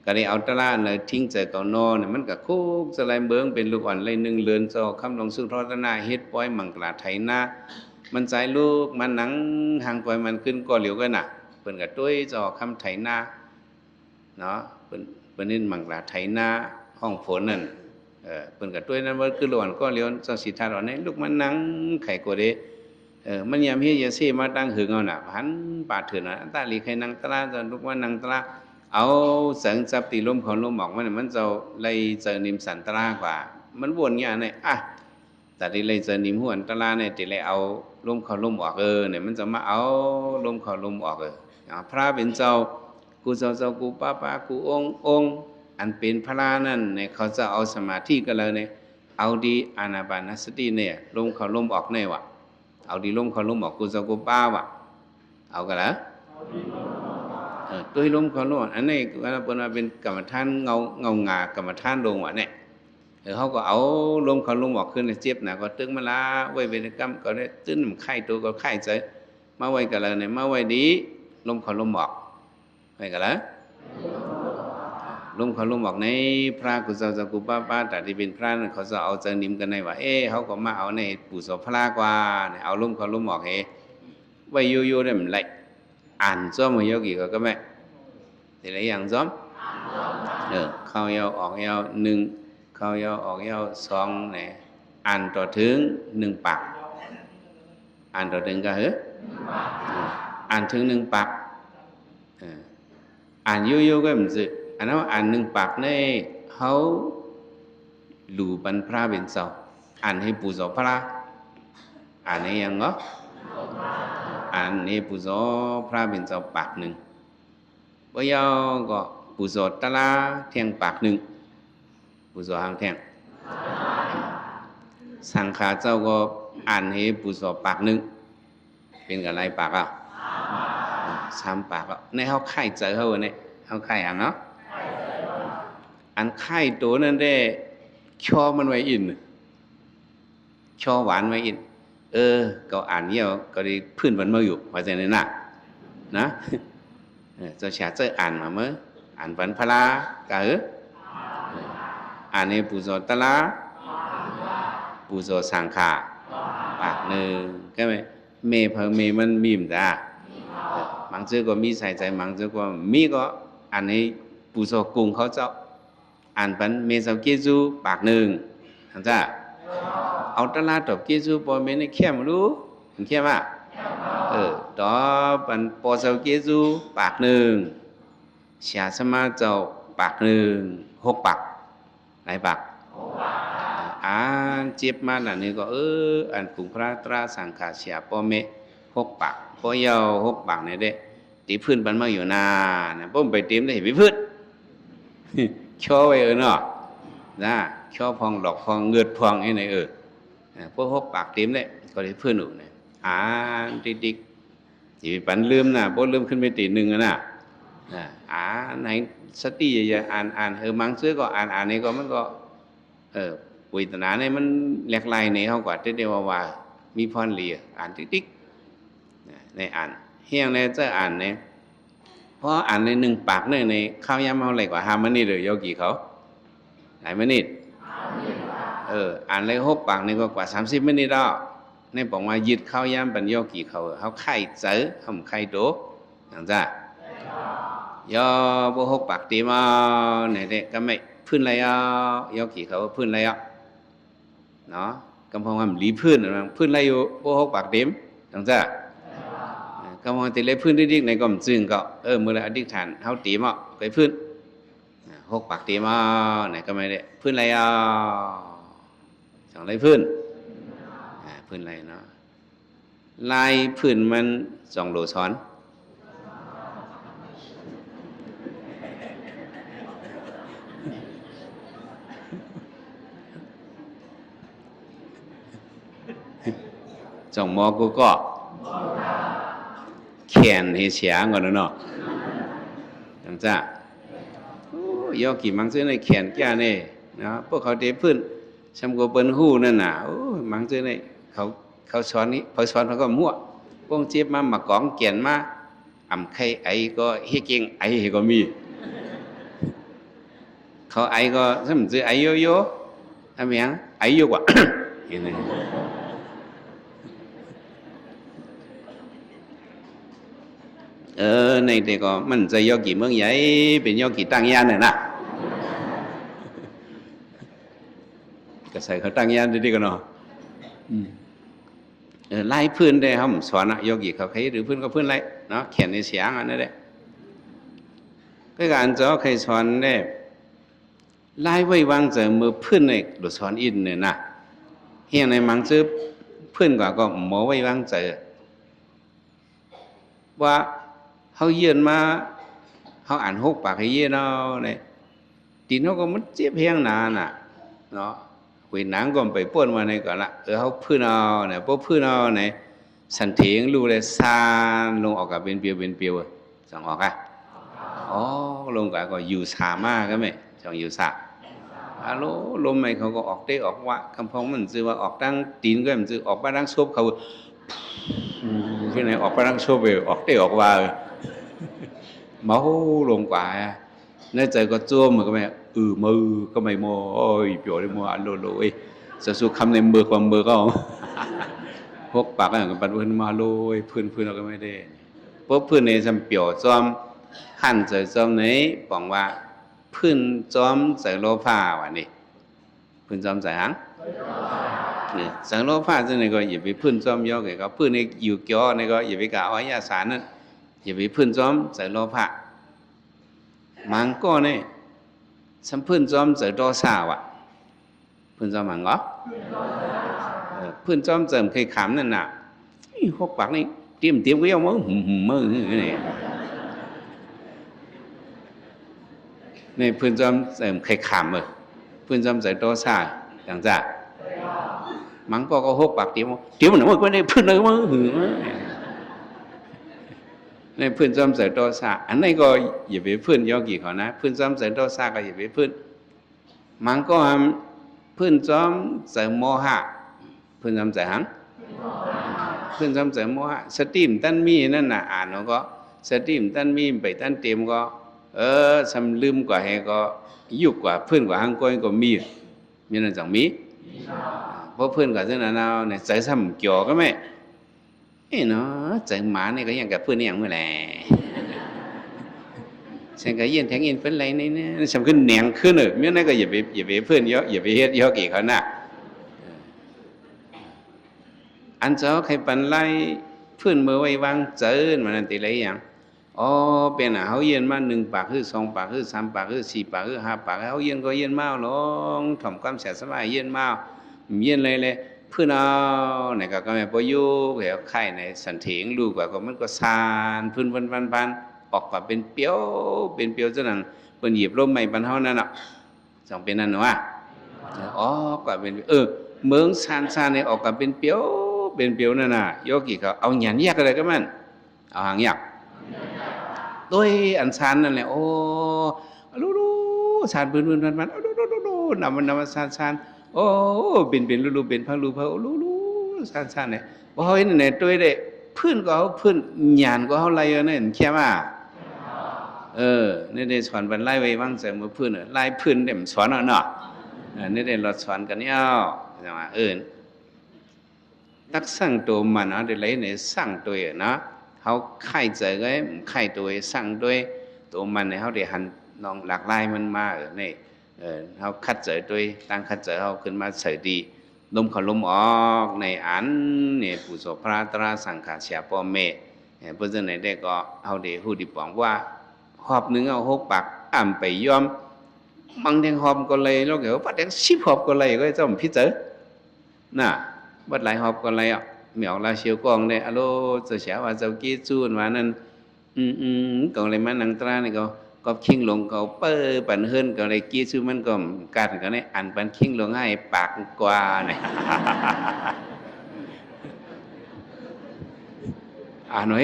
ก็ได้เอาตะล่าเลยทิ้งใจเก่านอเนี่ยมันก็คุกสลายเบิ้งเป็นลูกอ่อนเลย1 เดือนจอคำลงซึ่งทอดนาเฮ็ดป้อยมังกลาไถนามันใจลูกมันหนังห่างปล่อยมันขึ้นก็เหลียวกันน่ะเพิ่นก็ต้วยจอคำไถนาเนาะเพิ่นนี่มังกลาไถนาห้องฝนนั่นเพิ่นก็ต้วยนั้นว่าคือหลวนก็เหลียวเจ้าสิทัดอ่อนนี่ลูกมันหนังไข่กว่าเด้มันยามเฮียอย่าซี่มาตั้งหึงเอาน่ะหันปาดถือน่ะตาลีใครนั่งตะลาจนลูกว่านั่งตะลาเอาแสงจับตีลมของลมออกมันจะเลยเจอนิมสันตะลากว่ามันวนอย่างเนี่ยแต่ที่เลยเจอนิมหวนตะลาเนี่ยที่เลยเอาลมเขาลมออกเนี่ยมันจะมาเอาลมเขาลมออกพระเป็นเจ้ากูเจ้ากูป้ากูองค์อันเป็นพระนั่นเนี่ยเขาจะเอาสมาธิกันเลยเนี่ยเอาดีอานาปานสติเนี่ยลมเขาลมออกเนี่ยวะเอาดีลมเขาลมออกกูเจ้ากูป้าวะเอากันละตัวลมเขาลมอันนี้ก็เป็นกรรมฐานเงางากรรมฐานลงวะเนี่ยเขาก็เอาลมเขาลมออกขึ้นเจ็บหนาก็ตึงมาละไว้เป็นกรรมก็ได้ตึ้งไข้ตัวก็ไข้ใจมาไว้กันเลยเนี่ยมาไว้ดีลมเขาลมออกไว้กันละลมเขาลมออกในพระกุศลกุป้าแต่ที่เป็นพระนั่นเขาจะเอาใจนิ่มกันในว่าเขาก็มาเอาในปู่โสพระกว่าเนี่ยเอาลมเขาลมออกไว้ยูเนี่ยมันไหลอ่านซ้อมมาเยอะกี่ก็แม่แต่ละอย่างซ้อมเข้ายาวออกยาว1เข้ายาวออกยาว2เนี่ยอ่านต่อถึง1 ปากอ่านต่อถึงก็อ่านถึง1 ปากอ่านยูก็มันสิอันนั้นอ่าน1 ปากในเขาหลู่บรรพระเป็นเสาอ่านให้ปู่โสพระอ่านให้ยังเนาะอันนี้ปุโสพระเป็นเจ้าปากหนึ่งบ่ยาวก็ปุโสตะลาแทงปากหนึ่งปุโสหางแทงสังฆาเจ้าก็อ่านให้ปุโสปากหนึ่งเป็นกับไรปาก3 ปากในเขาไข่เจอเขาเนี่ยเขาไข่เนาะอันไข่ตัวนั้นได้ช่อมันไว้อินช่อหวานไว้อินก็อ่านเยี่ยวก็ได้พื้นมันมาอยู่ว่าจะเนี่ยนะเจ้าชาเจ้าอ่านมาเมื่ออ่านวันพลากะอ่านในปุโสตะลาปุโสสังขาปากหนึ่งก็ไหมเมเพอเมมันมีมจ้าบางเจ้าก็มีใส่ใจบางเจ้าก็มีก็อ่านในปุโสกุงเขาเจ้าอ่านปันเมสาวเกจูปากหนึ่งทั้งจ้าเอาตะลาตบเกจูปอเมนี่เข้มรู้เข้มอ่ะ ต่อปันปอเซาเกจูปากหนึ่งเสียสมาเจ้าปากหนึ่ง6 ปากหลายปากอ่านเจ็บมาหน่ะนี่ก็อันปุงพระตราสังฆาเสียปอเม6 ปากปอยาว6 ปากนี่เด้ตีพื้นปันมาอยู่นานนะป้อมไปเต็มได้เห็นไปพื้นช่อไว้เนาะนะช่อพองดอกพองเงือดพองไอ้ไหนพวก6 ปากเต็มเลยก็ได้พื้นอยู่เนี่ยอ่านติ๊กๆที่ปันลืมนะพวกลืมขึ้นไปตีหนึ่งนะอ่านไหนสติอย่าอ่านมังซื้อก็อ่านนี่ก็มันก็วิตนาเนี่ยมันแหลกลายในเขากว่าเดียวว่ามีพรเลียอ่านติ๊กๆในอ่านเฮียงในจะอ่านเนี่ยเพราะอ่านใน1 ปากเนี่ยในข้าวยำเอาอะไรกว่า5 ม.เลยโยกีเขาหลายม.อ่านเลย6 ปากนี่ก็กว่า30 ม.แล้วในบอกว่ายึดข้าวยำเป็นโยกีเขาไข่เจอเขาไข่โดอย่างจ้ะย่อพวก6 ปากตีมาไหนเด็กก็ไม่พื้นอะไรโยกีเขาพื้นอะไรเนาะกำพงว่าหลีพื้นอะไรอยู่พวก6 ปากเต็มอย่างจ้ะก็มองตีเลยพื้นดิ๊กในก็มจึงก็เมื่อไรอธิษฐานเขาตีมาไปพื้น6 ปากตีมาไหนก็ไม่ได้พื้นอะไรสองไรพื้นพื้นอะไรเนาะลายพื้นมัน2 โลซ้อน2 ม.ก็แขนให้เสียก่อนเนาะจังจ้ะโยกี่มังซื้อในแขนแก่เนี่ยนะพวกเขาเทพื้นชำโกเปิ้นหู้นั่นน่ะมังซื้อในเขาสอนนี้พอสอนเขาก็มั่วพวกเจ็บมากองเกียนมาอ่ำไข่ไอก็เฮเก่งไอก็มีเขาไอก็สมซื้อไอโยโย่ทำยังไอโยกว่าเห็นไหมในเด็กก็มันจะโยกี่เมืองใหญ่เป็นโยกี่ตั้งยานน่ะนะก็ใส่เขาตั้งยานดีๆกันเนาะไล่พื้นได้ครับสอนโยกี่เขาใครหรือพื้นก็พื้นไรเนาะแขนในเสียงอันนั้นแหละก็การจะใครสอนได้ไล่ไว้วางใจมือพื้นในหรือสอนอินเนี่ยนะเฮียในมังซื้อพื้นกว่าก็หมอไว้วางใจว่าเขาเยือนมาเขาอ่าน6 ปากให้เยือนเอาเนี่ยตีนเขาก็มันเจ็บแห้งนานน่ะเนาะคุยหนังก็ไปป้วนมาในก่อนละเขาพื้นเอาเนี่ยพวกพื้นเอาเนี่ยสันเถียงรู้เลยซานลงออกกับเป็นเปียวสั่งออกอ่ะลงก็อยู่สามากก็ไหมจังอยู่สาฮัลโหลลมไม่เขาก็ออกได้ออกว่าคำพ้องมันซื้อว่าออกตั้งตีนก็มันซื้อออกมาตั้งซบเขาที่ไหนออกมาตั้งซบไปออกได้ออกว่าเมาลงกว่าในใจก็จ้วมมันก็ไม่มือก็ไม่โมเปียวได้โมอันโลจะสู้คำในมือความมือก็6 ปากอย่างกับปัดพื้นมาโลยพื้นเราก็ไม่ได้เพราะพื้นในจำเปียวจอมหั่นใจจอมไหนบอกว่าพื้นจอมใส่โลผ้าวันนี้พื้นจอมใส่หางเนี่ยใส่โลผ้าจะไหนก็อย่าไปพื้นจอมย่อเกี่ยวกับพื้นในอยู่เกี่ยวในก็อย่าไปกล่าวอยาสารนั้นอย่าไปพื้นจอมใส่โลผ้ามังก็เนี่ยสัมพื้นจอมใส่ดอสาวอ่ะพื้นจอมมังก็พื้นจอมเจิมเคยขำนั่นน่ะ6 ปากนี่เตรียมก็ยังมือนี่ในพื้นจอมเสริมไข่ขำพื้นจอมใส่โตซ่าอย่างจ้ะมังก็6 ปากเตรียมมันหมดก็ในพื้นเลยมือในพื้นจอมใส่โตซ่าอันนี้ก็อย่าไปพื้นโยกี่เขานะพื้นจอมใส่โตซ่าก็อย่าไปพื้นมังก็พื้นจอมใส่โมหะพื้นจอมใส่หังพื้นจอมใส่โมหะสติมตั้นมีนั่นน่ะอ่านแล้วก็สติมตั้นมีไปตั้นเต็มก็สำลืมกว่าให้ก็ยุกกว่าเพื่อนกว่าห้างก้อยก็มีนั่นจังมีเพราะเพื่อนกับเจ้าหน้าเราเนี่ยใจซ้ำเกี่ยวก็ไม่เนาะใจหมาเนี่ยก็ยังกับเพื่อนนี่อย่างเมื่อไหร่ฉันก็ยินแทงยินเป็นไรนี่เนี่ยฉันขึ้นแหนงขึ้นเลยเมื่อนั้นก็อย่าไปเพื่อนเยอะอย่าไปเฮ็ดเยอะกี่เขาน่ะอันเจ้าใครปันไล่ พื้นมือไว้วางเจอมันนั่นติเลยอย่างอ๋อเป็นอ่ะเขาเย็นมา1 ปากคือ2 ปากคือ3 ปากคือ4 ปากคือ5 ปากเขาเย็นก็เย็นมาลงถ่อมความเสียสบายเย็นมาเย็นเลยพื้นเอาไหนก็ไม่พออยู่แถวไข่ในสันเถียงลูกว่าก็มันก็ซานพื้นวันออกก็เป็นเปียวจนนั้นเปิ้นหยิบร่มไม้ปันเฮานั่นน่ะจังเป็นนั่นว่าอ๋อก็เป็นเมืองซานนี่ออกก็เป็นเปียวนั่นน่ะโยกีก็เอาหยันแยกอะไรก็มันเอาหางยักด้วยอันซานนั่นแหละโอ้รู้ซานพื้นวันรู้นำซานโอ้เป็นรู้เป็นพังรู้รู้ซานเนี่ยบ่เฮาเห็นเนี่ยตัวได้พื้นก็เฮาพื้นหยานก็เฮาไล่เอานั่นแค่ว่านี่ได้สอนบรรลัยไว้วางใจมือพื้นไล่พื้นเด้มสอนเอาเนาะนี่ได้เราสอนกันเนี่ยจังว่าตักสั่งตัวมันได้ไหลในสั่งตัวเนาะเฮาไข่ใจก็ไข่ตัวสั่งตัวมันเนี่ยเฮาได้หันน้องหลากหลายมันมานี่เฮาคัดใจตัวตั้งคัดใจเฮาขึ้นมาใส่ดีลมเข้าลมออกในอันนี่ผู้โสภาตราสังขารเสียพ่อแม่เพิ่นจังได๋ได้ก็เฮาได้ฮู้ดีปองว่าหอบนึงเอา6 ปากอ้ำไปยอมบางแทงหอบก็เลยแล้วก็ว่าแทง10 หอบก็เลยก็จอมพิเจอน่ะบัดหลายหอบก็เลยอ่ะเหมียวลาเชียวกองได้อะโลเจ้าเสียว่าเจ้ากี้จูนว่านั้นก็เลยมานังตรานี่ก็คิงหลงก็เป้อปันเฮิรนก็เลยกี้ชื่อมันก็การก็ได้อันปันคิงหลงให้ปากกว่าเนี่ยอ่านไว้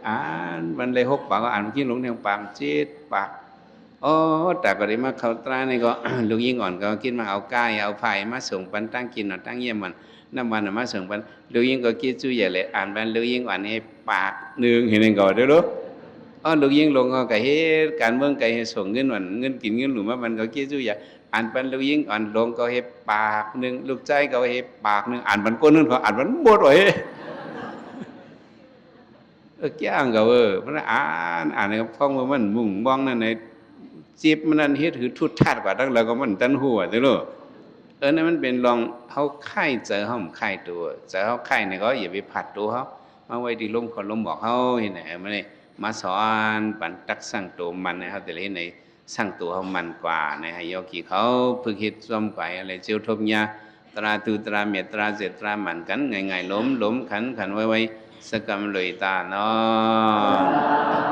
อ่านมันเลย6 ปากก็อ่านคิงหลงทางปาก7 ปากอ๋อแต่ก็ได้มาเข้าตรานี่ก็ ลูกยิ่งอ่อนก็กินมาเอาก้ายเอาไผ่มาส่งปันตั้งกินเนาะตั้งเยี่ยมมันน้ำมันมาส่งปันลูกยิ่งก็กี้จู้ใหญ่เลยอ่านปันลูกยิ่งอ่อนให้ปากนึงเห็นก่อนเด้อลูกลูกยิ่งลงก็เฮ็ดการเมืองก็เฮ็ดส่งเงินวันเงินกินเงินหรือว่ามันก็กี้จู้ใหญ่อ่านปันลูกยิ่งอ่อนลงก็เฮ็ดปากนึงลูกใจก็เฮ็ดปากนึงอ่านปันก้นนึงก็อ่านปันหมดไว้แก้งก็มันอ่านก็พ้องว่ามันมุ่งบ้องนั่นในจีบมันนั่นเฮ็ดถือทุดทาดกว่าตั้งแล้วก็มันตันหัวติโลนั่นมันเป็นลองเฮาไข่เจอเฮาไข่ตัวเจอเฮาไข่นี่ก็อย่าไปผัดตัวเฮามาไว้ที่ลมคนลมบอกเฮาเห็นไหนมันนี่มาสอนปันตักสั่งตัวมันนะครับแต่ละเห็นในสั่งตัวเฮามันกว่านะฮะโยกีเขาฝึกเฮ็ดซ่อมไก่อะไรเจียวทบยาตราตูตราเมตราเจตรามันกันง่ายๆล้มขันไว้สักกำเลยตาเนาะ